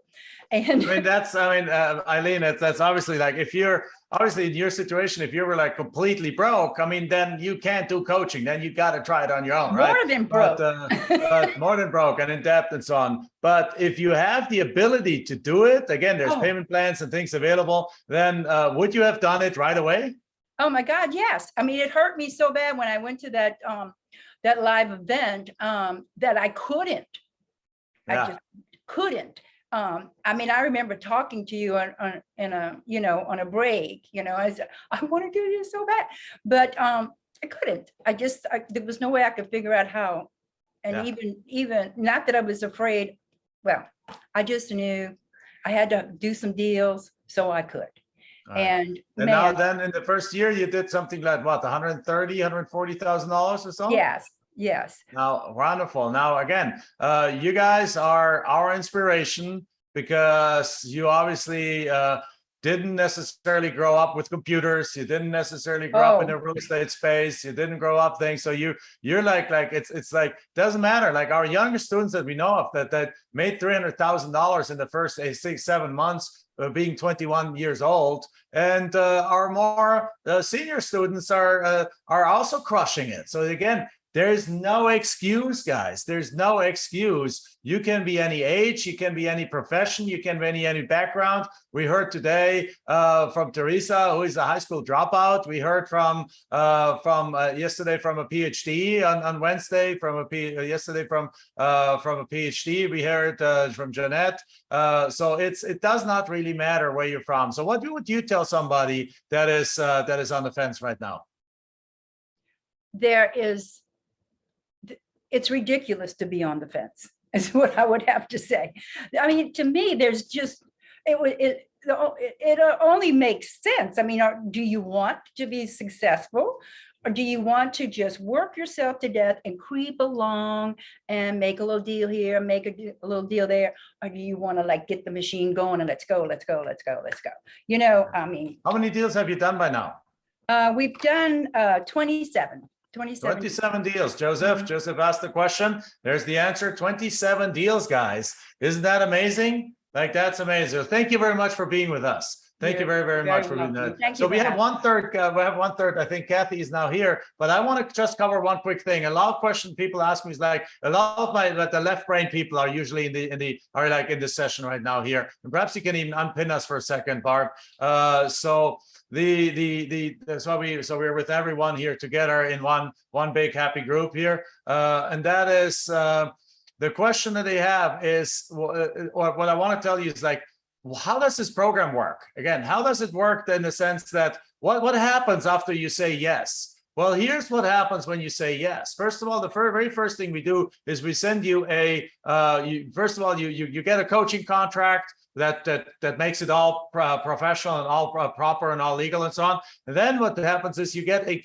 And Eileen, that's obviously, like, if you're obviously in your situation, if you were like completely broke, then you can't do coaching. Then you got to try it on your own, right? More than broke. But more than broke and in debt and so on. But if you have the ability to do it, again, there's payment plans and things available, then would you have done it right away? Oh my God, yes. It hurt me so bad when I went to that live event that I couldn't. I just couldn't. I remember talking to you on a break, I said, I want to do this so bad, but I couldn't. There was no way I could figure out how. And even not that I was afraid. Well, I just knew I had to do some deals so I could. Right. And now then in the first year, you did something like what, $140,000 or so? Yes. Now, wonderful. Now, again, you guys are our inspiration, because you obviously didn't necessarily grow up with computers, you didn't necessarily grow up in the real estate space, you didn't grow up things. So you're like it's like doesn't matter. Like our younger students that we know of that made $300,000 in the first 6-7 months. Being 21 years old, and our more senior students are also crushing it. So again, there's no excuse, guys. There's no excuse. You can be any age, you can be any profession, you can be any background. We heard today from Teresa, who is a high school dropout. We heard from yesterday from a PhD on Wednesday. Yesterday from a PhD. We heard from Jeanette. So it does not really matter where you're from. So what would you tell somebody that is on the fence right now? It's ridiculous to be on the fence, is what I would have to say. I mean, to me, there's just, it only makes sense. I mean, do you want to be successful? Or do you want to just work yourself to death and creep along and make a little deal here, make a little deal there? Or do you want to like get the machine going and let's go? You know, I mean. How many deals have you done by now? We've done 27 deals. Joseph asked the question. There's the answer. 27 deals, guys. Isn't that amazing? Like, that's amazing. Thank you very much for being with us. Thank you very, very much for doing that. So we have one third. I think Kathy is now here, but I want to just cover one quick thing. A lot of questions people ask me is like, a lot of the left brain people are usually in this session right now here. And perhaps you can even unpin us for a second, Barb. So we're with everyone here together in one big happy group here, and that is the question that they have is, or what I want to tell you is like, how does this program work? Again, how does it work in the sense that what happens after you say yes? Well, here's what happens when you say yes. First of all, the very first thing we do is we send you first of all, you get a coaching contract that makes it all professional and all proper and all legal and so on. And then what happens is you get a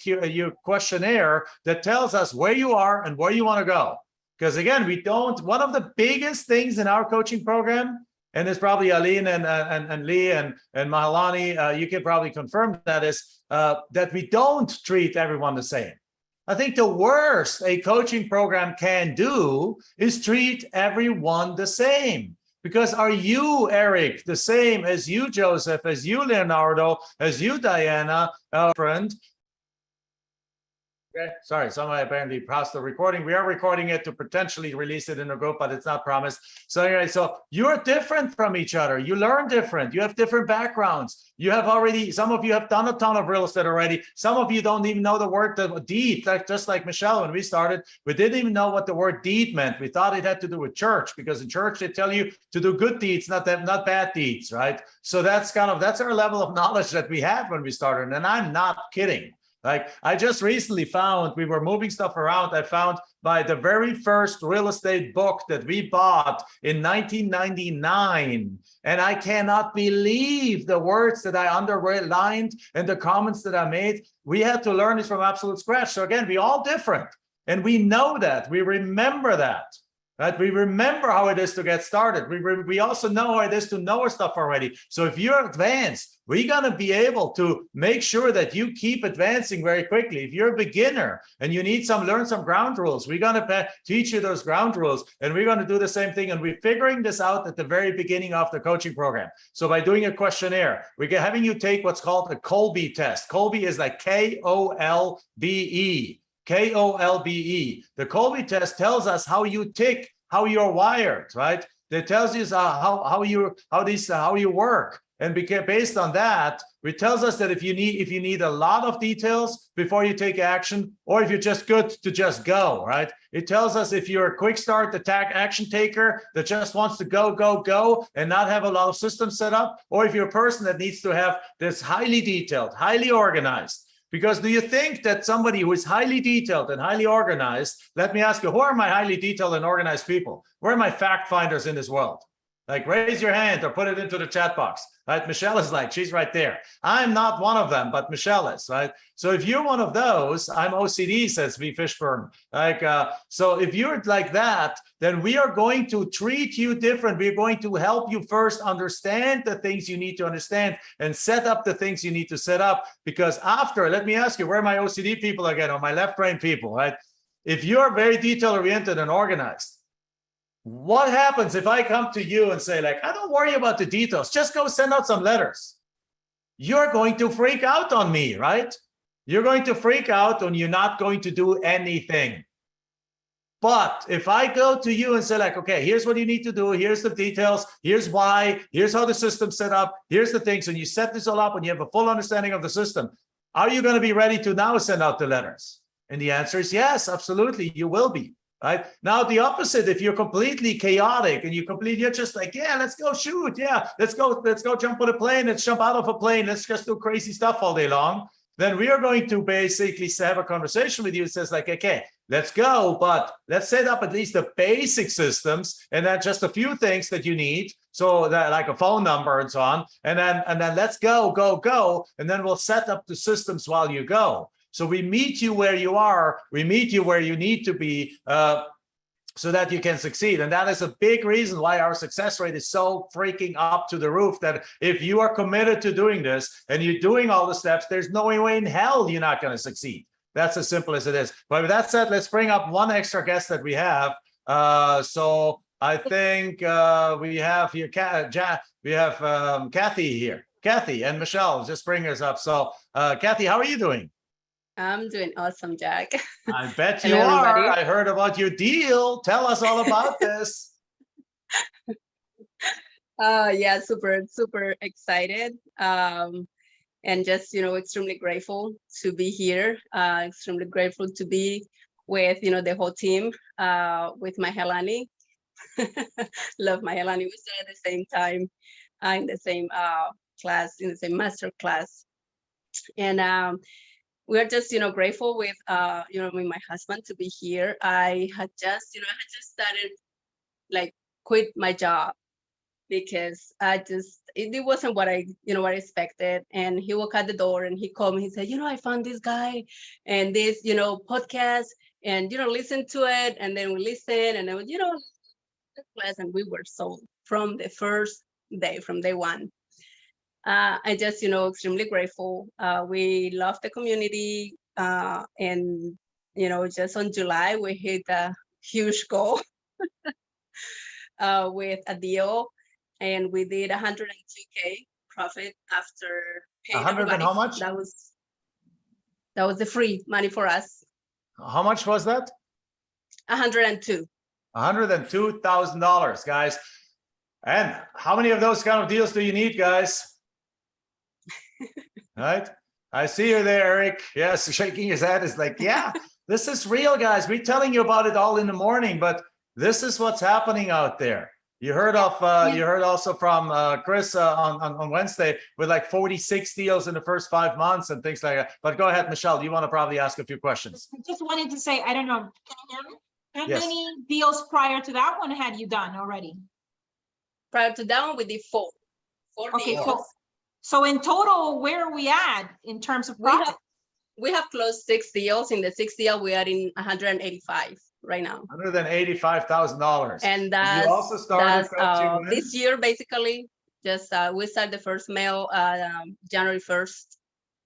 questionnaire that tells us where you are and where you want to go. Because again, one of the biggest things in our coaching program, and it's probably Aline and Lee and Mahalani, you can probably confirm that, is that we don't treat everyone the same. I think the worst a coaching program can do is treat everyone the same. Because are you, Eric, the same as you, Joseph, as you, Leonardo, as you, Diana, friend? Okay, sorry, somebody apparently paused the recording. We are recording it to potentially release it in a group, but it's not promised. So anyway, so you're different from each other. You learn different. You have different backgrounds. Some of you have done a ton of real estate already. Some of you don't even know the word deed, just like Michelle, when we started, we didn't even know what the word deed meant. We thought it had to do with church, because in church, they tell you to do good deeds, not bad deeds, right? So that's our level of knowledge that we had when we started. And I'm not kidding. Like, I just recently found, we were moving stuff around, I found by the very first real estate book that we bought in 1999. And I cannot believe the words that I underlined and the comments that I made. We had to learn this from absolute scratch. So again, we all different. And we know that, we remember that. Right? We remember how it is to get started. We also know how it is to know our stuff already. So if you're advanced, we're going to be able to make sure that you keep advancing very quickly. If you're a beginner and you need learn some ground rules, we're going to teach you those ground rules. And we're going to do the same thing. And we're figuring this out at the very beginning of the coaching program. So by doing a questionnaire, we're having you take what's called a Kolbe test. Kolbe is like Kolbe. Kolbe. The Kolbe test tells us how you tick, how you're wired, right? It tells you how you work, and based on that, it tells us that if you need a lot of details before you take action, or if you're just good to just go, right? It tells us if you're a quick start action taker that just wants to go and not have a lot of systems set up, or if you're a person that needs to have this highly detailed, highly organized. Because do you think that somebody who is highly detailed and highly organized, let me ask you, who are my highly detailed and organized people? Where are my fact finders in this world? Like raise your hand or put it into the chat box, right? Michelle is like, she's right there. I'm not one of them, but Michelle is, right? So if you're one of those, I'm OCD, says V. Fishburne. Like, so if you're like that, then we are going to treat you different. We're going to help you first understand the things you need to understand and set up the things you need to set up. Because after, let me ask you, where are my OCD people again, or my left brain people, right? If you're very detail oriented and organized, what happens if I come to you and say, like, I don't worry about the details, just go send out some letters? You're going to freak out on me, right? You're going to freak out and you're not going to do anything. But if I go to you and say, like, okay, here's what you need to do, here's the details, here's why, here's how the system's set up, here's the things, and you set this all up and you have a full understanding of the system, are you going to be ready to now send out the letters? And the answer is yes, absolutely, you will be. Right now, the opposite, if you're completely chaotic and you're just like, yeah, let's go shoot. Yeah, let's go jump on a plane. Let's jump out of a plane. Let's just do crazy stuff all day long. Then we are going to basically have a conversation with you. It says like, okay, let's go, but let's set up at least the basic systems and then just a few things that you need. So that like a phone number and so on. And then let's go. And then we'll set up the systems while you go. So we meet you where you are, we meet you where you need to be so that you can succeed. And that is a big reason why our success rate is so freaking up to the roof, that if you are committed to doing this and you're doing all the steps, there's no way in hell you're not going to succeed. That's as simple as it is. But with that said, let's bring up one extra guest that we have. So I think we have here, Kathy here. Kathy and Michelle, just bring us up. So Kathy, how are you doing? I'm doing awesome, Jack. I bet you Hello, are. everybody. I heard about your deal. Tell us all about this. Yeah, super excited. And just, extremely grateful to be here. Extremely grateful to be with, the whole team, with Mahelani. Love Mahelani. We stay at the same time, in the same class, in the same master class. And we are just, grateful with, with my husband to be here. I had just started, like, quit my job because it wasn't what I expected. And he walked out the door and he called me. He said, I found this guy and this, podcast, and, listen to it. And then we listened, and then, the class, and we were sold from the first day, from day one. I just, extremely grateful. We love the community, and, just on July, we hit a huge goal with a deal, and we did 102K profit after paying 100 and how much? That was the free money for us. How much was that? 102. $102,000, guys. And how many of those kind of deals do you need, guys? Right? I see you there, Eric. Yes, shaking his head. Is like, yeah, this is real, guys. We're telling you about it all in the morning, but this is what's happening out there. You heard also from Chris on Wednesday with like 46 deals in the first 5 months and things like that. But go ahead, Michelle. You want to probably ask a few questions. I just wanted to say, I don't know, can you hear me? How Yes. many deals prior to that one had you done already? Prior to that one, we did four Okay, deals. so in total, where are we at in terms of profit? We have closed 6 deals. In the 6th deal, we are in 185 right now. $185,000. And You that's also started coaching women? this year, basically. Just we started the first mail January 1st.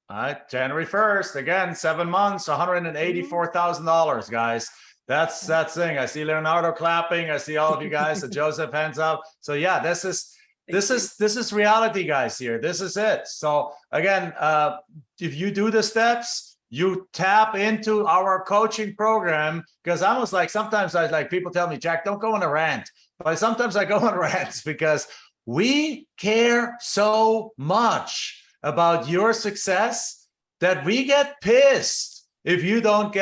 All right, January 1st, again, 7 months, $184,000, guys. That's thing. I see Leonardo clapping. I see all of you guys. So Joseph, hands up. So yeah, this is reality, guys. Here, this is it. So again, if you do the steps, you tap into our coaching program. Because I was like, sometimes I like people tell me, Jack, don't go on a rant. But sometimes I go on rants because we care so much about your success that we get pissed if you don't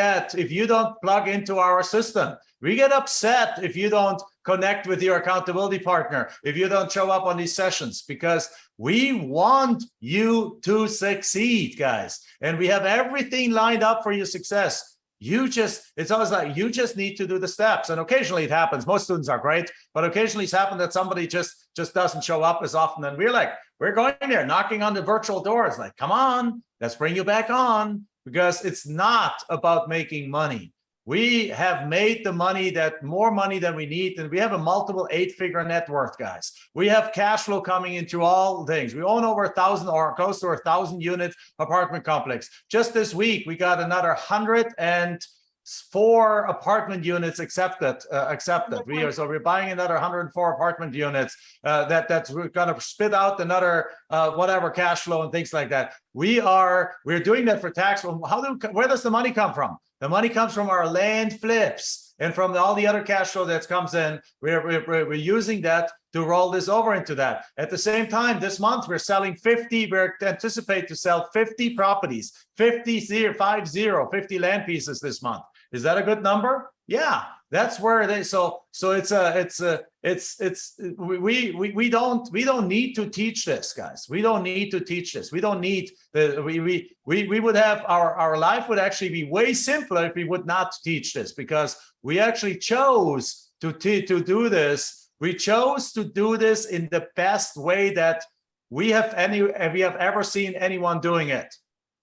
plug into our system. We get upset if you don't connect with your accountability partner, if you don't show up on these sessions, because we want you to succeed, guys. And we have everything lined up for your success. it's always like, you just need to do the steps. And occasionally it happens. Most students are great, but occasionally it's happened that somebody just doesn't show up as often. And we're like, we're going there, knocking on the virtual doors, like, come on, let's bring you back on, because it's not about making money. We have made the money, that more money than we need, and we have a multiple 8-figure net worth, guys. We have cash flow coming into all things. We own over 1,000 or close to 1,000 unit apartment complex. Just this week, we got another 104 apartment units accepted. We're buying another 104 apartment units. That's we're gonna spit out another whatever cash flow and things like that. We're doing that for tax. Where does the money come from? The money comes from our land flips and from all the other cash flow that comes in. We're using that to roll this over into that. At the same time, this month we're selling 50. We anticipate to sell 50 properties, 50 land pieces this month. Is that a good number? Yeah, that's where they. So we don't need to teach this, guys. We don't need to teach this. We don't need we would have our life would actually be way simpler if we would not teach this, because we actually chose to do this. We chose to do this in the best way that we have ever seen anyone doing it.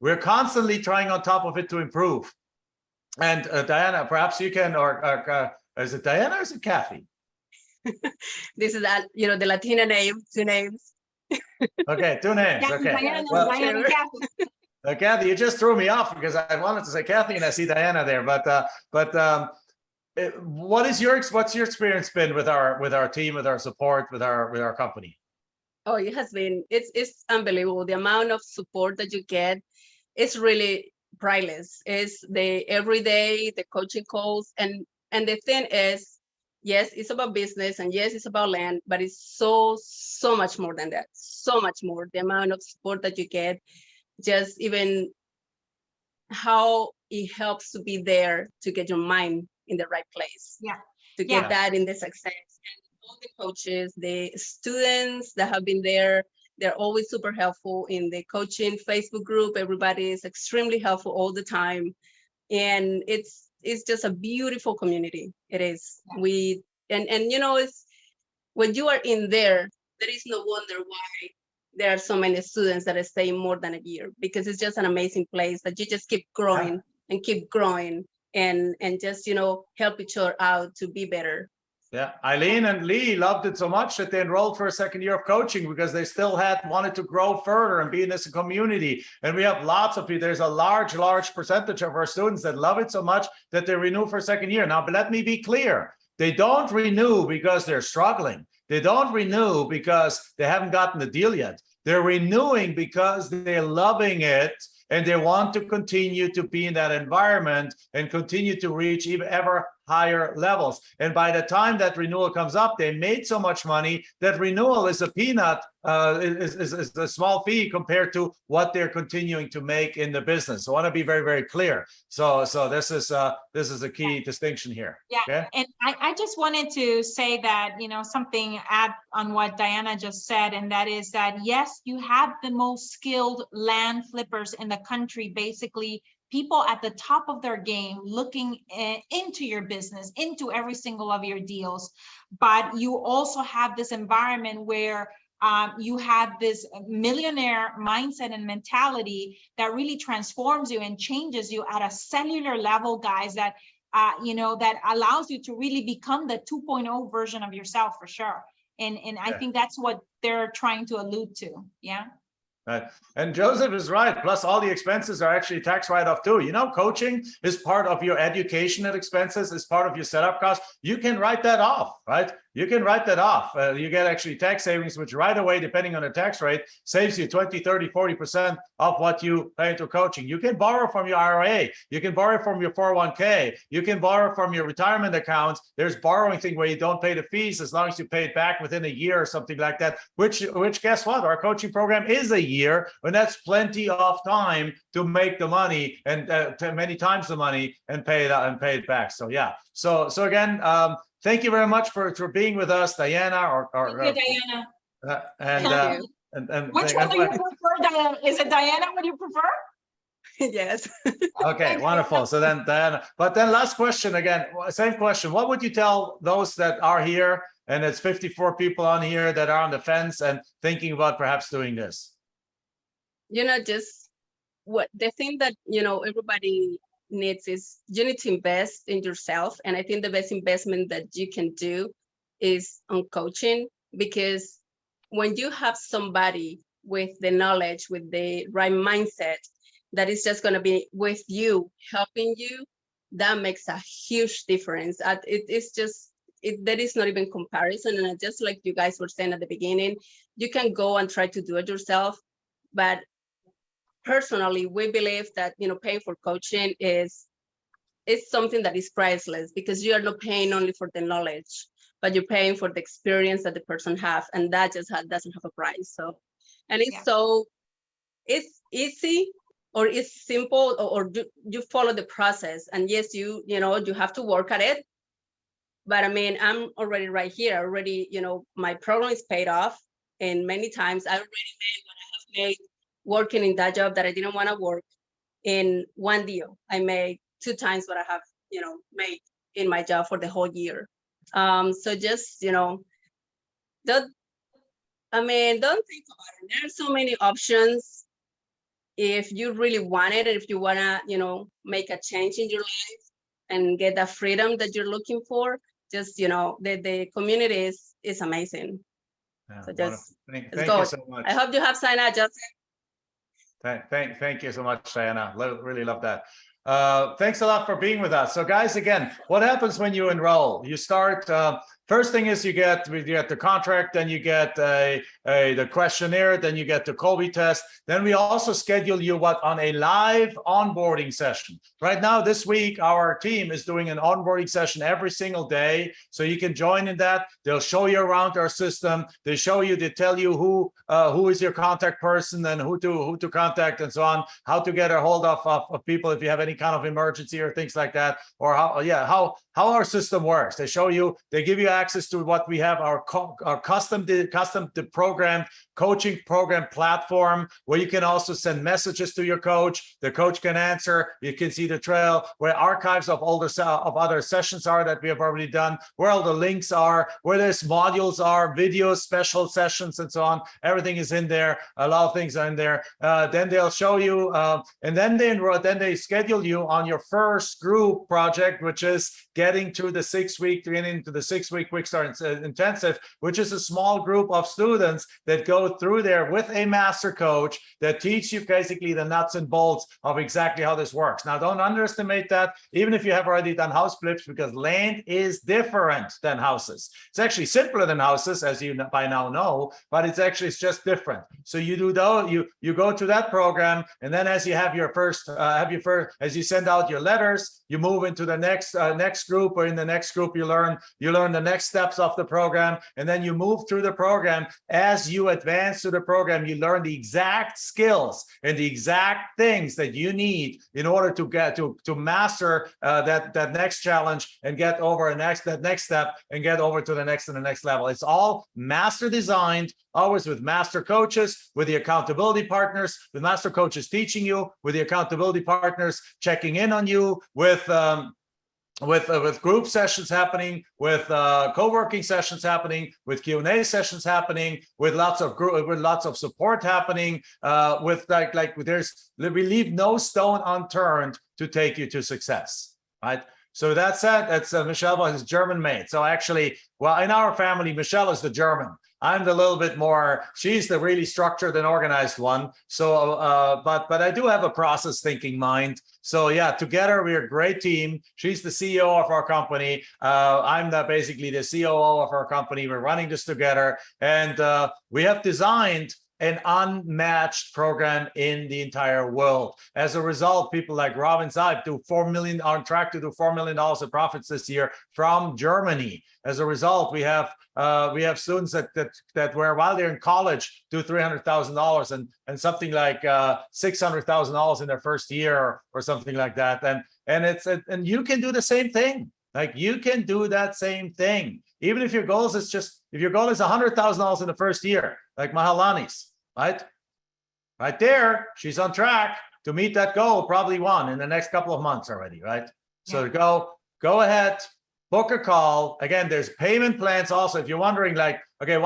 We're constantly trying on top of it to improve. And Diana, perhaps you can, or is it Diana or is it Kathy? This is that, the Latina name, 2 names. Okay, 2 names. Yeah, Okay. Diana, Well, Diana, Kathy. Kathy, you just threw me off because I wanted to say Kathy and I see Diana there. What's your experience been with our team, with our support, with our company? Oh, it has been, it's unbelievable. The amount of support that you get is really priceless. It's the everyday, the coaching calls. And the thing is, yes, it's about business and yes, it's about land, but it's so much more than that. So much more. The amount of support that you get, just even how it helps to be there to get your mind in the right place. Yeah. To get that in the success. And all the coaches, the students that have been there, they're always super helpful in the coaching Facebook group. Everybody is extremely helpful all the time. And it's just a beautiful community. It is. It's when you are in there is no wonder why there are so many students that are staying more than a year, because it's just an amazing place that you just keep growing and keep growing and just, help each other out to be better. Yeah, Eileen and Lee loved it so much that they enrolled for a 2nd year of coaching because they still wanted to grow further and be in this community. And we have lots of people. There's a large percentage of our students that love it so much that they renew for a 2nd year. Now, but let me be clear. They don't renew because they're struggling. They don't renew because they haven't gotten the deal yet. They're renewing because they're loving it and they want to continue to be in that environment and continue to reach even ever higher levels. And by the time that renewal comes up, they made so much money that renewal is a peanut, is a small fee compared to what they're continuing to make in the business. So I want to be very, very clear. So this is a key distinction here. Yeah, okay? And I just wanted to say that, something add on what Diana just said, and that is that, yes, you have the most skilled land flippers in the country, basically people at the top of their game looking into your business, into every single of your deals. But you also have this environment where you have this millionaire mindset and mentality that really transforms you and changes you at a cellular level, guys, that that allows you to really become the 2.0 version of yourself, for sure. And I think that's what they're trying to allude to. Yeah. Right. And Joseph is right. Plus, all the expenses are actually tax write-off too. Coaching is part of your educational expenses, is part of your setup costs. You can write that off, right? You can write that off. You get actually tax savings, which right away, depending on the tax rate, saves you 20, 30, 40% of what you pay into coaching. You can borrow from your IRA. You can borrow from your 401k. You can borrow from your retirement accounts. There's borrowing thing where you don't pay the fees as long as you pay it back within a year or something like that, which guess what? Our coaching program is a year, and that's plenty of time to make the money and many times the money and pay it back. So yeah. So again, thank you very much for being with us, Diana. Thank you, Diana. And Which one do you prefer, Diana? Is it Diana? What do you prefer? Yes. Okay, wonderful. So then, but then last question again, same question. What would you tell those that are here, and it's 54 people on here that are on the fence and thinking about perhaps doing this? Just what the thing that, everybody needs is you need to invest in yourself. And I think the best investment that you can do is on coaching, because when you have somebody with the knowledge, with the right mindset, that is just going to be with you, helping you, that makes a huge difference. It's just, there is not even comparison. And just like you guys were saying at the beginning, you can go and try to do it yourself. But personally, we believe that, paying for coaching is something that is priceless, because you are not paying only for the knowledge, but you're paying for the experience that the person have, and that just doesn't have a price. So, and it's it's easy, or it's simple, or you follow the process. And yes, you have to work at it. But I mean, I'm already right here. Already, my program is paid off, and many times I already made what I have made working in that job that I didn't want to work in one deal. I made 2 times what I have, made in my job for the whole year. So just, don't think about it. There are so many options. If you really want it, and if you want to, make a change in your life and get that freedom that you're looking for, just, the community is amazing. Yeah, So just, thank go. you so much. I hope you have signed up, Justin. Thank you so much, Diana. Really love that. Thanks a lot for being with us. So guys, again, what happens when you enroll? You start, first thing is you get the contract, then you get the questionnaire, then you get the Kolbe test. Then we also schedule you on a live onboarding session. Right now, this week, our team is doing an onboarding session every single day. So you can join in that. They'll show you around our system. They tell you who is your contact person and who to contact and so on, how to get a hold of people if you have any kind of emergency or things like that, or how our system works. They give you access to what we have, our custom programmed coaching program platform, where you can also send messages to your coach. The coach can answer. You can see the trail, where archives of other sessions are that we have already done, where all the links are, where there's modules are, videos, special sessions, and so on. Everything is in there. A lot of things are in there. Then they'll show you, and then they schedule you on your first group project, which is getting to the 6-week training, to the 6-week quick start intensive, which is a small group of students that go through there with a master coach that teach you basically the nuts and bolts of exactly how this works. Now, don't underestimate that, even if you have already done house flips, because land is different than houses. It's actually simpler than houses, as you by now know, but it's just different. So you do you go to that program, and then as you have your first, as you send out your letters, you move into the next group, or in the next group you learn the next steps of the program, and then you move through the program. As you advance through the program, you learn the exact skills and the exact things that you need in order to get to master that next challenge and get over that next step and get over to the next and the next level. It's all master designed, always with master coaches, with the accountability partners, with master coaches teaching you, with the accountability partners checking in on you, with group sessions happening, with co-working sessions happening, with Q&A sessions happening, with lots of support happening, we leave no stone unturned to take you to success, right? So that said, that's Michelle was his German mate. So actually, well, in our family, Michelle is the German. I'm the little bit more, she's the really structured and organized one. So, but I do have a process thinking mind. So yeah, together we're a great team. She's the CEO of our company. I'm basically the COO of our company. We're running this together, and we have designed an unmatched program in the entire world. As a result, people like Robin Zeib are on track to do $4 million in profits this year from Germany. As a result, we have students that were, while they're in college, do $300,000 and something like $600,000 in their first year or something like that. And you can do the same thing. Like, you can do that same thing, even if your goal is $100,000 in the first year, like Mahalani's, right? Right there, she's on track. to meet that goal, probably won in the next couple of months already, right? So go ahead, book a call. Again, there's payment plans also. If you're wondering like, okay,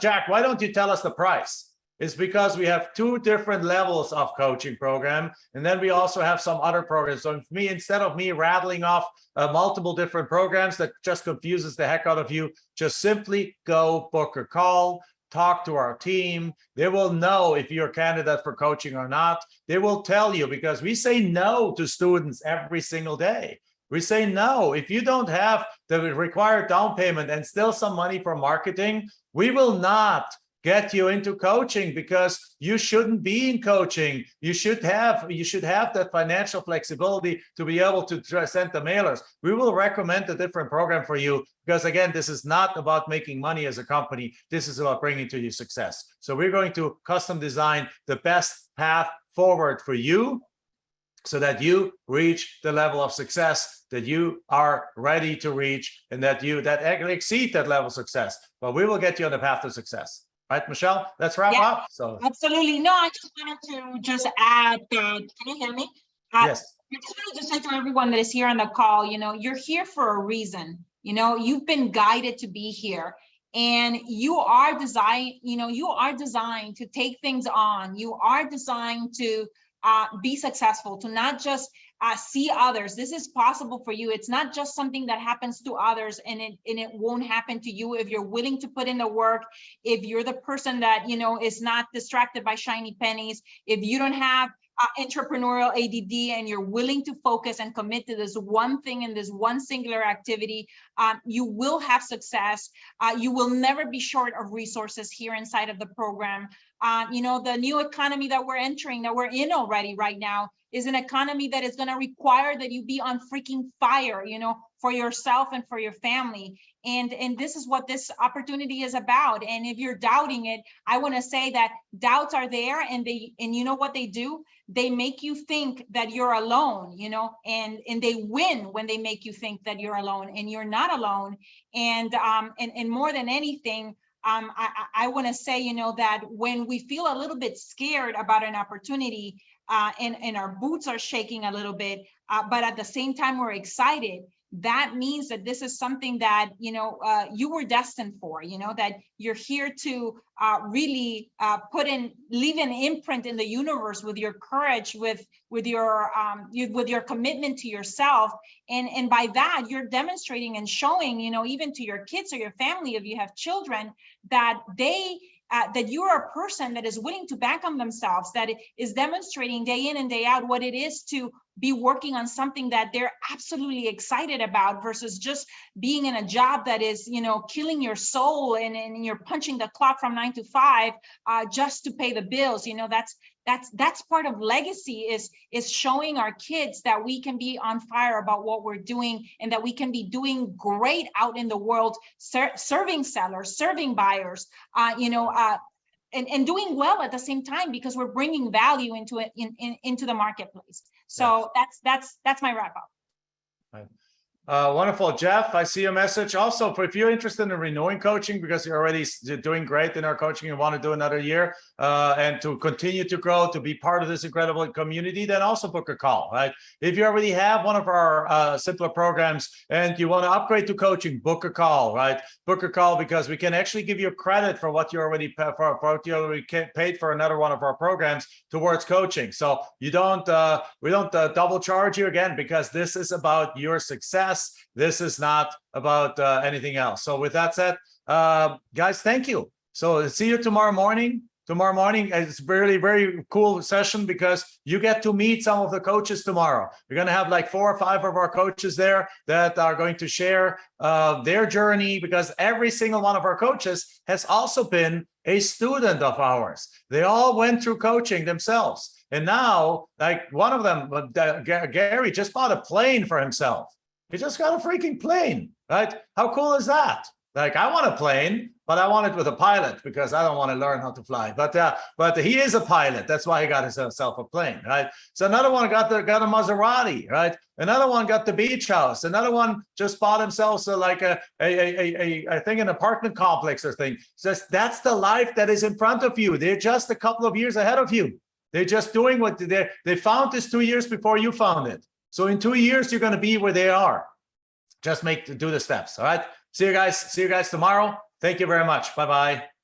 Jack, why don't you tell us the price? It's because we have two different levels of coaching program. And then we also have some other programs. So instead of me rattling off multiple different programs that just confuses the heck out of you, just simply go book a call, talk to our team. They will know if you're a candidate for coaching or not. They will tell you, because we say no to students every single day. We say no. If you don't have the required down payment and still some money for marketing, we will not get you into coaching, because you shouldn't be in coaching. You should have that financial flexibility to be able to send the mailers. We will recommend a different program for you, because again, this is not about making money as a company. This is about bringing to you success. So we're going to custom design the best path forward for you, so that you reach the level of success that you are ready to reach, and that actually exceed that level of success. But we will get you on the path to success. Right, Michelle? Let's wrap Yeah. up. So Absolutely. No, I just wanted to add that, can you hear me? yes, I just wanted to say to everyone that is here on the call, you're here for a reason. You've been guided to be here, and you are designed to take things on. You are designed to be successful, to not just see others. This is possible for you. It's not just something that happens to others and it won't happen to you if you're willing to put in the work, if you're the person that, is not distracted by shiny pennies, if you don't have entrepreneurial ADD and you're willing to focus and commit to this one thing and this one singular activity, you will have success. You will never be short of resources here inside of the program. The new economy that we're entering, that we're in already right now, is an economy that is going to require that you be on freaking fire, for yourself and for your family. And this is what this opportunity is about. And if you're doubting it, I want to say that doubts are there, and you know what they do? They make you think that you're alone, and they win when they make you think that you're alone, and you're not alone. And more than anything, I want to say, that when we feel a little bit scared about an opportunity, and our boots are shaking a little bit, but at the same time we're excited, that means that this is something that, you were destined for, that you're here to really leave an imprint in the universe with your courage, with your commitment to yourself. And by that, you're demonstrating and showing, even to your kids or your family, if you have children, that that you are a person that is willing to bank on themselves, that is demonstrating day in and day out what it is to be working on something that they're absolutely excited about, versus just being in a job that is, killing your soul, and you're punching the clock from 9 to 5 just to pay the bills. That's part of legacy, is showing our kids that we can be on fire about what we're doing, and that we can be doing great out in the world, serving sellers, serving buyers, and doing well at the same time, because we're bringing value into it, into the marketplace. So that's my wrap up. right. Wonderful. Jeff, I see your message. Also, if you're interested in renewing coaching, because you're already doing great in our coaching and want to do another year, and to continue to grow, to be part of this incredible community, then also book a call, right? If you already have one of our simpler programs and you want to upgrade to coaching, book a call, right? Book a call, because we can actually give you credit for what you already paid for another one of our programs towards coaching. So we don't double charge you again, because this is about your success. This is not about anything else. So with that said, guys, thank you. So see you tomorrow morning. Tomorrow morning, it's really very cool session, because you get to meet some of the coaches tomorrow. We're going to have like 4 or 5 of our coaches there that are going to share their journey, because every single one of our coaches has also been a student of ours. They all went through coaching themselves. And now, like one of them, Gary, just bought a plane for himself. He just got a freaking plane, right? How cool is that? Like, I want a plane, but I want it with a pilot, because I don't want to learn how to fly. But he is a pilot. That's why he got himself a plane, right? So another one got a Maserati, right? Another one got the beach house. Another one just bought himself I think an apartment complex or thing. So that's the life that is in front of you. They're just a couple of years ahead of you. They're just doing what they found this 2 years before you found it. So in 2 years, you're going to be where they are. Just do the steps. All right. See you guys tomorrow. Thank you very much. Bye-bye.